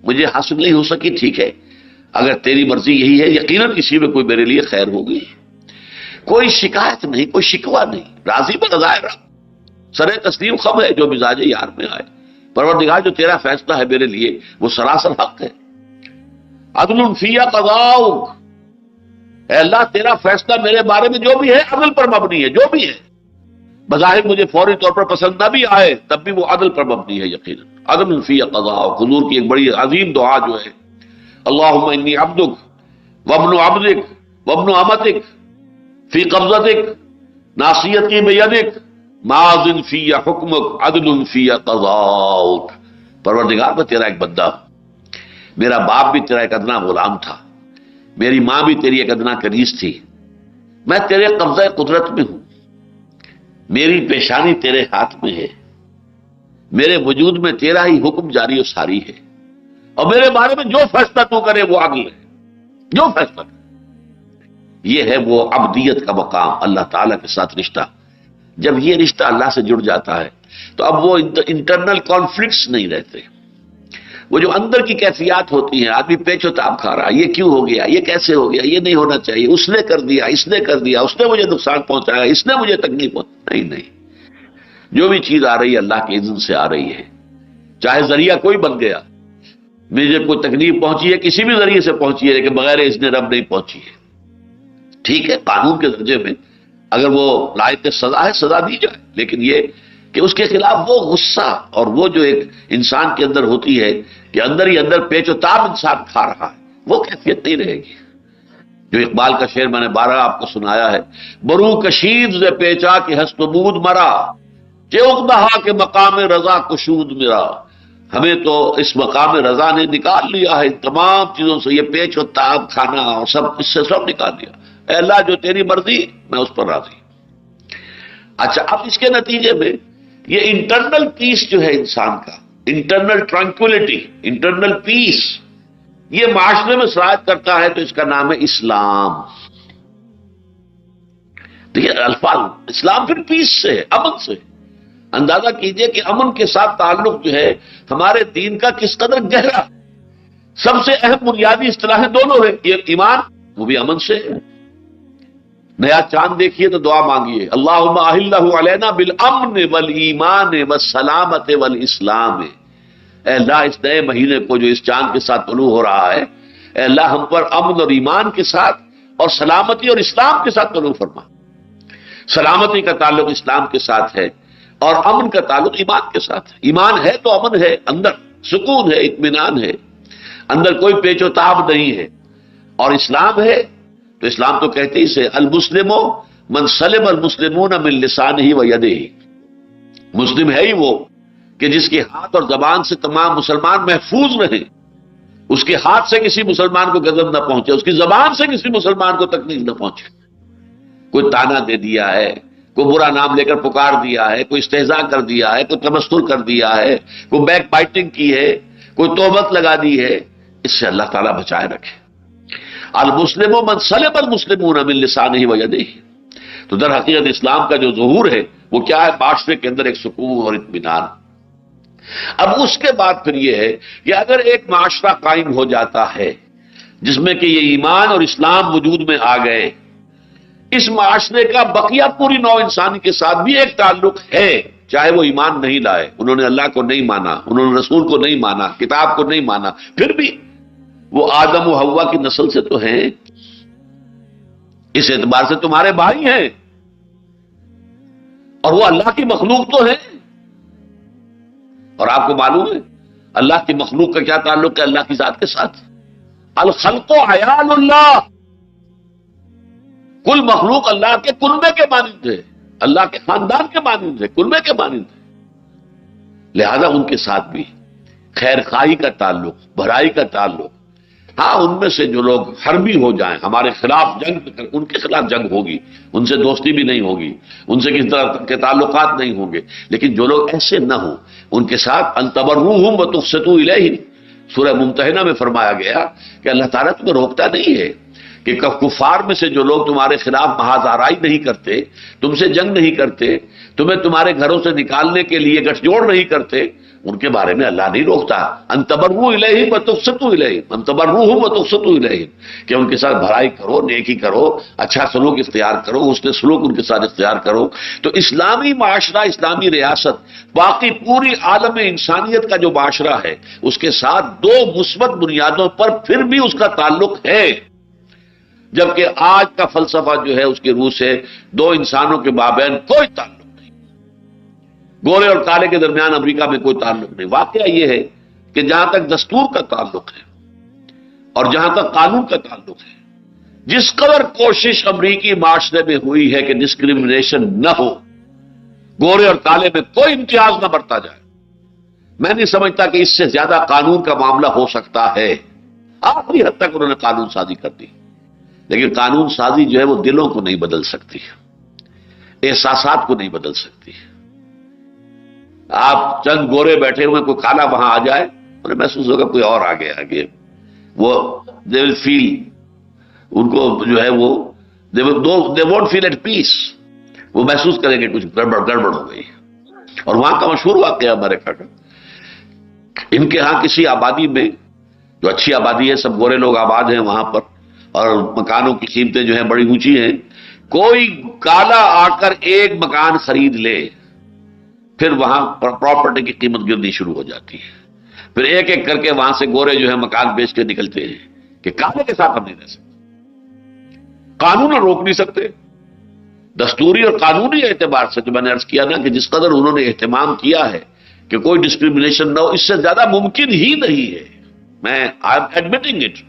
مجھے حاصل نہیں ہو سکی، ٹھیک ہے، اگر تیری مرضی یہی ہے یقیناً کسی میں کوئی میرے لیے خیر ہوگی۔ کوئی شکایت نہیں، کوئی شکوہ نہیں، راضی برضائے رب، سر تسلیم خم ہے جو مزاج یار میں آئے۔ پروردگار جو تیرا فیصلہ ہے میرے لیے وہ سراسر حق ہے۔ عدل فی قضاؤک، اے اللہ تیرا فیصلہ میرے بارے میں جو بھی ہے عدل پر مبنی ہے، جو بھی ہے بظاہر مجھے فوری طور پر پسند نہ بھی آئے تب بھی وہ عدل پر مبنی ہے یقیناً۔ عدل فی قضاؤک، حضور کی ایک بڑی عظیم دعا جو ہے اللہم انی عبدک وابن عبدک وابن امتک فی قبضتک ناصیتی بیدک ماض فی حکمک عدل فی قضاؤک۔ پروردگار میں تیرا ایک بندہ ہوں، میرا باپ بھی تیرا ایک ادنا غلام تھا، میری ماں بھی تیری ایک ادنا کنیز تھی، میں تیرے قبضہ قدرت میں ہوں، میری پیشانی تیرے ہاتھ میں ہے، میرے وجود میں تیرا ہی حکم جاری و ساری ہے، اور میرے بارے میں جو فیصلہ تو کرے وہ عدل ہے، جو فیصلہ کرے۔ یہ ہے وہ عبدیت کا مقام، اللہ تعالیٰ کے ساتھ رشتہ۔ جب یہ رشتہ اللہ سے جڑ جاتا ہے تو اب وہ انٹرنل کانفلکٹس نہیں رہتے، وہ جو اندر کی کیفیات ہوتی ہیں، آدمی پیچ و تاب کھا رہا ہے، یہ کیوں ہو گیا، یہ کیسے ہو گیا، یہ نہیں ہونا چاہیے، اس نے کر دیا، اس نے کر دیا، اس نے مجھے نقصان پہنچایا، اس نے مجھے تکلیف پہنچائی۔ نہیں، جو بھی چیز آ رہی ہے اللہ کے اذن سے آ رہی ہے، چاہے ذریعہ کوئی بن گیا، مجھے کوئی تکلیف پہنچی ہے کسی بھی ذریعے سے پہنچی ہے لیکن بغیر اذن رب نہیں پہنچی ہے، ٹھیک ہے، قانون کے درجے میں اگر وہ لائق سزا ہے سزا دی جائے، لیکن یہ کہ اس کے خلاف وہ غصہ اور وہ جو ایک انسان کے اندر ہوتی ہے کہ اندر ہی اندر پیچ و تاب انسان کھا رہا ہے، وہ کیفیت نہیں رہے گی۔ جو اقبال کا شعر میں نے 12 آپ کو سنایا ہے، برو کشید ز پیچا کہ ہست بود مرا کہ اقدہا کے مقام رضا کشود میرا ہمیں تو اس مقام رضا نے نکال لیا ہے تمام چیزوں سے، یہ پیچ و تاب کھانا اور سب اس سے سب نکال دیا. اے اللہ جو تیری مرضی میں اس پر راضی. اچھا اب اس کے نتیجے میں یہ انٹرنل پیس جو ہے انسان کا، انٹرنل ٹرانکولیٹی، انٹرنل پیس، یہ معاشرے میں سرایت کرتا ہے تو اس کا نام ہے اسلام. دیکھیے الفاظ اسلام پھر پیس سے ہے، امن سے. اندازہ کیجئے کہ امن کے ساتھ تعلق جو ہے ہمارے دین کا کس قدر گہرا. سب سے اہم بنیادی اصطلاحیں دونوں ہیں، یہ ایمان وہ بھی امن سے ہے. نیا چاند دیکھیے تو دعا مانگیے اللہم احلہ علینا بالامن والایمان والسلامت والاسلام. اے اللہ اس نئے مہینے کو جو اس چاند کے ساتھ طلوع ہو رہا ہے، اے اللہ ہم پر امن اور ایمان کے ساتھ اور سلامتی اور اسلام کے ساتھ طلوع فرما. سلامتی کا تعلق اسلام کے ساتھ ہے اور امن کا تعلق ایمان کے ساتھ ہے. ایمان ہے تو امن ہے، اندر سکون ہے، اطمینان ہے، اندر کوئی پیچ و تاب نہیں ہے. اور اسلام ہے تو اسلام تو کہتے ہی سے المسلم من سلم المسلمون من لسانہ و یدہ. مسلم ہے ہی وہ کہ جس کے ہاتھ اور زبان سے تمام مسلمان محفوظ رہیں، اس کے ہاتھ سے کسی مسلمان کو غضب نہ پہنچے، اس کی زبان سے کسی مسلمان کو تکلیف نہ پہنچے. کوئی تانا دے دیا ہے، کوئی برا نام لے کر پکار دیا ہے، کوئی استہزاء کر دیا ہے، کوئی تمسخر کر دیا ہے، کوئی بیک بائٹنگ کی ہے، کوئی تہمت لگا دی ہے، اس سے اللہ تعالیٰ بچائے رکھے. المسلم من سلم المسلمون من لسانہ و یدہ. تو در حقیقت اسلام کا جو ظہور ہے وہ کیا ہے؟ معاشرے کے اندر ایک سکون اور اطمینان. اب اس کے بعد پھر یہ ہے کہ اگر ایک معاشرہ قائم ہو جاتا ہے جس میں کہ یہ ایمان اور اسلام وجود میں آ گئے، اس معاشرے کا بقیہ پوری نوع انسانی کے ساتھ بھی ایک تعلق ہے، چاہے وہ ایمان نہیں لائے، انہوں نے اللہ کو نہیں مانا، انہوں نے رسول کو نہیں مانا، کتاب کو نہیں مانا، پھر بھی وہ آدم و حوا کی نسل سے تو ہیں. اس اعتبار سے تمہارے بھائی ہیں اور وہ اللہ کی مخلوق تو ہیں. اور آپ کو معلوم ہے اللہ کی مخلوق کا کیا تعلق ہے اللہ کی ذات کے ساتھ؟ الخلق عیال اللہ. کل مخلوق اللہ کے کلبے کے مانند ہے، اللہ کے خاندان کے مانند ہے، کلبے کے مانند ہے. لہذا ان کے ساتھ بھی خیر خواہی کا تعلق، بھلائی کا تعلق. ہاں ان میں سے جو لوگ حربی ہو جائیں، ہمارے خلاف جنگ، ان کے خلاف جنگ ہوگی، ان سے دوستی بھی نہیں ہوگی، ان سے کسی طرح کے تعلقات نہیں ہوں گے، لیکن جو لوگ ایسے نہ ہوں ان کے ساتھ ان تبروہم وتقسطوا الیہم. سورہ ممتحنہ میں فرمایا گیا کہ اللہ تعالیٰ تمہیں روکتا نہیں ہے کہ کفار میں سے جو لوگ تمہارے خلاف محاذ آرائی نہیں کرتے، تم سے جنگ نہیں کرتے، تمہیں تمہارے گھروں سے نکالنے کے لیے گٹھ جوڑ نہیں کرتے، ان کے بارے میں اللہ نہیں روکتا. ان تبرؤوا الیہم وتقسطوا الیہم، ان تبرؤہم وتقسطوا الیہم، کہ ان کے ساتھ بھلائی کرو، نیکی کرو، اچھا سلوک اختیار کرو، حسن سلوک ان کے ساتھ اختیار کرو. تو اسلامی معاشرہ، اسلامی ریاست، باقی پوری عالم انسانیت کا جو معاشرہ ہے اس کے ساتھ دو مثبت بنیادوں پر پھر بھی اس کا تعلق ہے. جبکہ آج کا فلسفہ جو ہے اس کی روح سے دو انسانوں کے مابین کوئی تعلق نہیں، گورے اور کالے کے درمیان امریکہ میں کوئی تعلق نہیں. واقعہ یہ ہے کہ جہاں تک دستور کا تعلق ہے اور جہاں تک قانون کا تعلق ہے، جس قدر کوشش امریکی معاشرے میں ہوئی ہے کہ ڈسکریمنیشن نہ ہو، گورے اور کالے میں کوئی امتیاز نہ برتا جائے، میں نہیں سمجھتا کہ اس سے زیادہ قانون کا معاملہ ہو سکتا ہے. آخری حد تک انہوں نے قانون سازی کر دی، لیکن قانون سازی جو ہے وہ دلوں کو نہیں بدل سکتی، احساسات کو نہیں بدل سکتی. آپ چند گورے بیٹھے ہوئے، کوئی کالا وہاں آ جائے، انہیں محسوس ہوگا کوئی اور آ گیا آگے، وہ دے ول فیل، ان کو جو ہے وہ دے وونٹ فیل ایٹ پیس، وہ محسوس کریں گے کچھ گڑبڑ ہو گئی. اور وہاں کا مشہور واقعہ امریکہ کا، ان کے ہاں کسی آبادی میں جو اچھی آبادی ہے، سب گورے لوگ آباد ہیں وہاں پر، اور مکانوں کی قیمتیں جو ہیں بڑی اونچی ہیں. کوئی کالا آ کر ایک مکان خرید لے، پھر وہاں پراپرٹی کی قیمت گرنی شروع ہو جاتی ہے. پھر ایک ایک کر کے وہاں سے گورے جو ہے مکان بیچ کے نکلتے ہیں کہ کالے کے ساتھ ہم نہیں رہ سکتے. قانون روک نہیں سکتے. دستوری اور قانونی اعتبار سے جو میں نے عرض کیا نا کہ جس قدر انہوں نے اہتمام کیا ہے کہ کوئی ڈسکریمنیشن نہ ہو، اس سے زیادہ ممکن ہی نہیں ہے. میں آئی ایم ایڈمٹنگ اٹ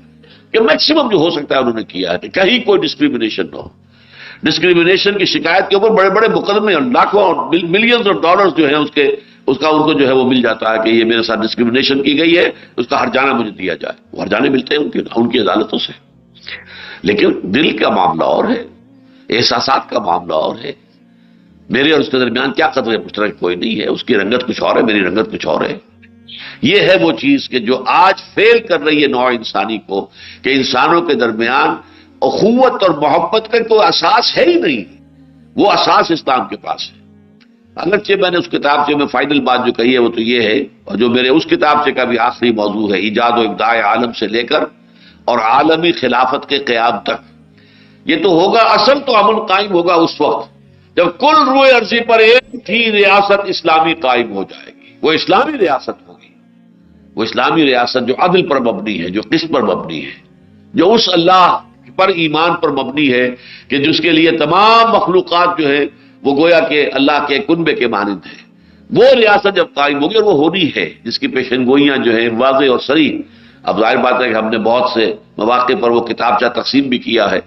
کہ میکسیمم جو ہو سکتا ہے انہوں نے کیا ہے کہ کہیں کوئی ڈسکریمنیشن نہ ہو. ڈسکریمنیشن کی شکایت کے اوپر بڑے بڑے مقدمے، لاکھوں ملینز آف ڈالرز جو ہیں اس کے اس کا ان کو جو ہے وہ مل جاتا ہے کہ یہ میرے ساتھ ڈسکریمنیشن کی گئی ہے، اس کا ہرجانہ مجھے دیا جائے، وہ ہرجانے ملتے ہیں ان کی عدالتوں سے۔ لیکن دل کا معاملہ اور ہے، احساسات کا معاملہ اور ہے۔ میرے اور اس کے درمیان کیا قدر مشترک کوئی نہیں ہے، اس کی رنگت کچھ اور ہے، میری رنگت کچھ اور ہے۔ یہ ہے وہ چیز کہ جو آج فیل کر رہی ہے نوع انسانی کو، کہ انسانوں کے درمیان اخوت اور محبت کا کوئی اساس ہے ہی نہیں۔ وہ اساس اسلام کے پاس ہے۔ اگرچہ میں نے اس کتابچے میں فائنل بات جو کہی ہے وہ تو یہ ہے، اور جو میرے اس کتابچے کا بھی آخری موضوع ہے، ایجاد و ابداع عالم سے لے کر اور عالمی خلافت کے قیام تک، یہ تو ہوگا، اصل تو امن قائم ہوگا اس وقت جب کل روئے ارضی پر ایک ہی ریاست اسلامی قائم ہو جائے گی۔ وہ اسلامی ریاست ہوگی، وہ اسلامی ریاست جو عدل پر مبنی ہے، جو قسط پر مبنی ہے، جو اس اللہ پر ایمان پر مبنی ہے کہ جس کے لیے تمام مخلوقات جو ہے وہ گویا کہ اللہ کے کنبے کے مانند ہے۔ وہ ریاست جب قائم ہوگی، اور وہ ہونی ہے، جس کی پیشن گوئیاں جو ہیں واضح اور صریح۔ اب ظاہر بات ہے کہ ہم نے بہت سے مواقع پر وہ کتابچہ تقسیم بھی کیا ہے،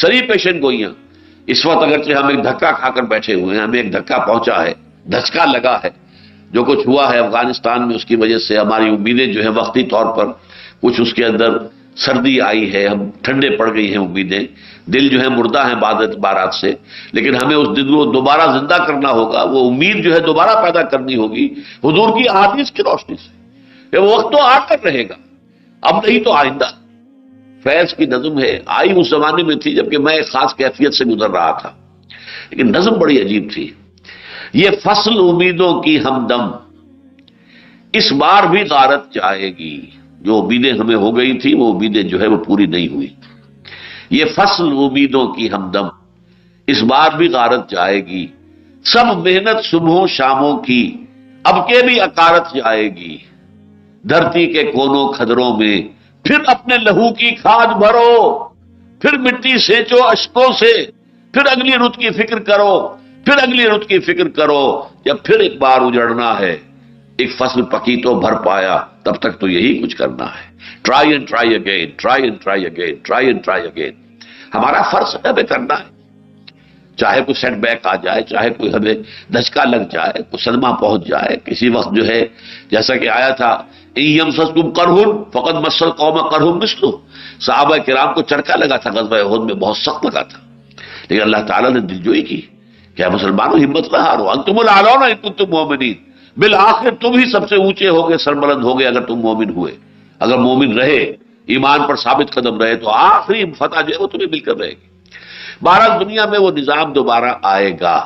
صریح پیشن گوئیاں۔ اس وقت اگرچہ ہم ایک دھکا کھا کر بیٹھے ہوئے ہیں، ہمیں ایک دھکا پہنچا ہے، دھچکا لگا ہے، جو کچھ ہوا ہے افغانستان میں، اس کی وجہ سے ہماری امیدیں جو ہیں وقتی طور پر کچھ اس کے اندر سردی آئی ہے، ہم ٹھنڈے پڑ گئی ہیں امیدیں، دل جو ہے مردہ ہیں بعض اعتبارات سے، لیکن ہمیں اس دل کو دوبارہ زندہ کرنا ہوگا، وہ امید جو ہے دوبارہ پیدا کرنی ہوگی حضور کی احادیث کی روشنی سے کہ وہ وقت تو آ کر رہے گا، اب نہیں تو آئندہ۔ فیض کی نظم ہے، آئی اس زمانے میں تھی جبکہ میں ایک خاص کیفیت سے گزر رہا تھا، لیکن نظم بڑی عجیب تھی۔ یہ فصل امیدوں کی ہمدم اس بار بھی غارت جائے گی، جو امیدیں ہمیں ہو گئی تھی وہ امیدیں جو ہے وہ پوری نہیں ہوئی۔ یہ فصل امیدوں کی ہمدم اس بار بھی غارت جائے گی، سب محنت صبحوں شاموں کی اب کے بھی اکارت جائے گی، دھرتی کے کونوں کھدروں میں پھر اپنے لہو کی کھاد بھرو، پھر مٹی سینچو اشکوں سے، پھر اگلی رت کی فکر کرو، پھر اگلی رت کی فکر کرو، یا پھر ایک بار اجڑنا ہے، ایک فصل پکی تو بھر پایا، تب تک تو یہی کچھ کرنا ہے۔ Try and try again, try and try again, try and try again, ہمارا فرض ہے ہمیں کرنا ہے، چاہے کوئی سیٹ بیک آ جائے، چاہے کوئی ہمیں دھچکا لگ جائے، کوئی صدمہ پہنچ جائے، کسی وقت جو ہے جیسا کہ آیا تھا ان یمسسکم قرح فقد مس القوم قرح مثلہ، صحابہ کرام کو چرکا لگا تھا، غزوہ احد میں بہت سخت لگا تھا، لیکن اللہ تعالیٰ نے دلجوئی کی کہ مسلمانوں ہمت نہ ہارو، انتم الاعلون ان کنتم مؤمنین، بالآخر تم ہی سب سے اونچے ہوگے، سربلند ہوگے اگر تم مومن ہوئے، اگر مومن رہے، ایمان پر ثابت قدم رہے تو آخری فتح جو ہے وہ تمہیں مل کر رہے گی۔ بہرحال دنیا میں وہ نظام دوبارہ آئے گا،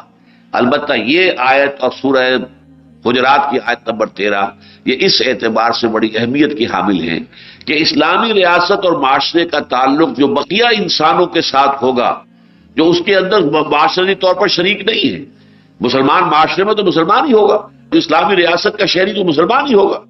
البتہ یہ آیت اور سورہ حجرات کی آیت نمبر 13 یہ اس اعتبار سے بڑی اہمیت کی حامل ہیں کہ اسلامی ریاست اور معاشرے کا تعلق جو بقیہ انسانوں کے ساتھ ہوگا، جو اس کے اندر معاشرتی طور پر شریک نہیں ہے، مسلمان معاشرے میں تو مسلمان ہی ہوگا، اسلامی ریاست کا شہری تو مسلمان ہی ہوگا،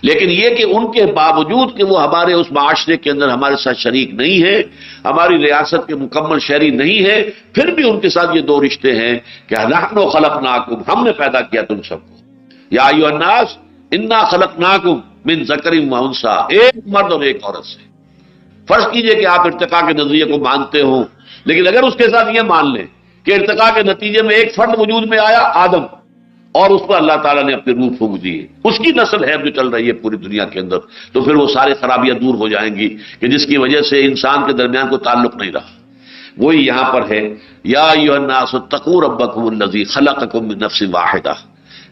لیکن یہ کہ ان کے باوجود کہ وہ ہمارے اس معاشرے کے اندر ہمارے ساتھ شریک نہیں ہے، ہماری ریاست کے مکمل شہری نہیں ہے، پھر بھی ان کے ساتھ یہ دو رشتے ہیں کہ نحن خلقناکم، ہم نے پیدا کیا تم سب کو، یا ایھا الناس انا خلقناکم من ذکر و انثی، ایک مرد اور ایک عورت سے۔ فرض کیجئے کہ آپ ارتقاء کے نظریے کو مانتے ہوں، لیکن اگر اس کے ساتھ یہ مان لیں کہ ارتقاء کے نتیجے میں ایک فرد وجود میں آیا آدم، اور اس پر اللہ تعالیٰ نے اپنی روح پھونک دی ہے، اس کی نسل ہے جو چل رہی ہے پوری دنیا کے اندر، تو پھر وہ سارے خرابیاں دور ہو جائیں گی کہ جس کی وجہ سے انسان کے درمیان کوئی تعلق نہیں رہا۔ وہی یہاں پر ہے، یا ایھا الناس اتقوا ربکم الذی خلقکم من نفس واحدہ،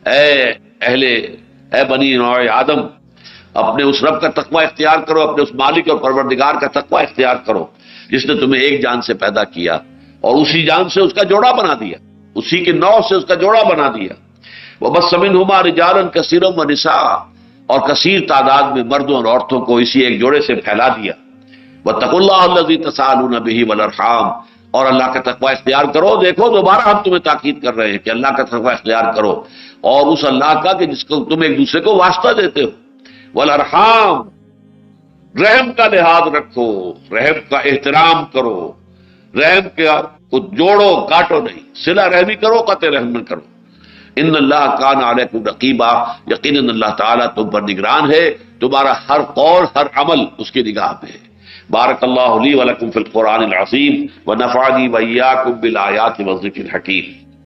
اے بنی نوع آدم، اپنے اس رب کا تقوی اختیار کرو، اپنے اس مالک اور پروردگار کا تقوی اختیار کرو جس نے تمہیں ایک جان سے پیدا کیا اور اسی جان سے اس کا جوڑا بنا دیا، اسی کے نوع سے اس کا جوڑا بنا دیا، وَبَثَّ مِنْهُمَا رِجَالًا كَثِيرًا وَنِسَاءً، اور کثیر تعداد میں مردوں اور عورتوں کو اسی ایک جوڑے سے پھیلا دیا، وَاتَّقُوا اللَّهَ الَّذِي تَسَاءَلُونَ بِهِ وَالْأَرْحَامَ، اور اللہ کا تقوی اختیار کرو۔ دیکھو دوبارہ ہم تمہیں تاکید کر رہے ہیں کہ اللہ کا تقوی اختیار کرو، اور اس اللہ کا کہ جس کو تم ایک دوسرے کو واسطہ دیتے ہو، والارحام، رحم کا لحاظ رکھو، رحم کا احترام کرو، رحم کا کو جوڑو کاٹو نہیں، صلہ رحمی کرو، قطع رحم نہ کرو۔ ان اللہ کان علیکم رقیبا، یقیناً اللہ تعالیٰ تم پر نگران ہے، تمہارا ہر قول ہر عمل اس کی نگاہ میں ہے۔ بارک اللہ لی ولکم فی القرآن العظیم ونفعنی وإیاکم بالآیات والذکر الحکیم۔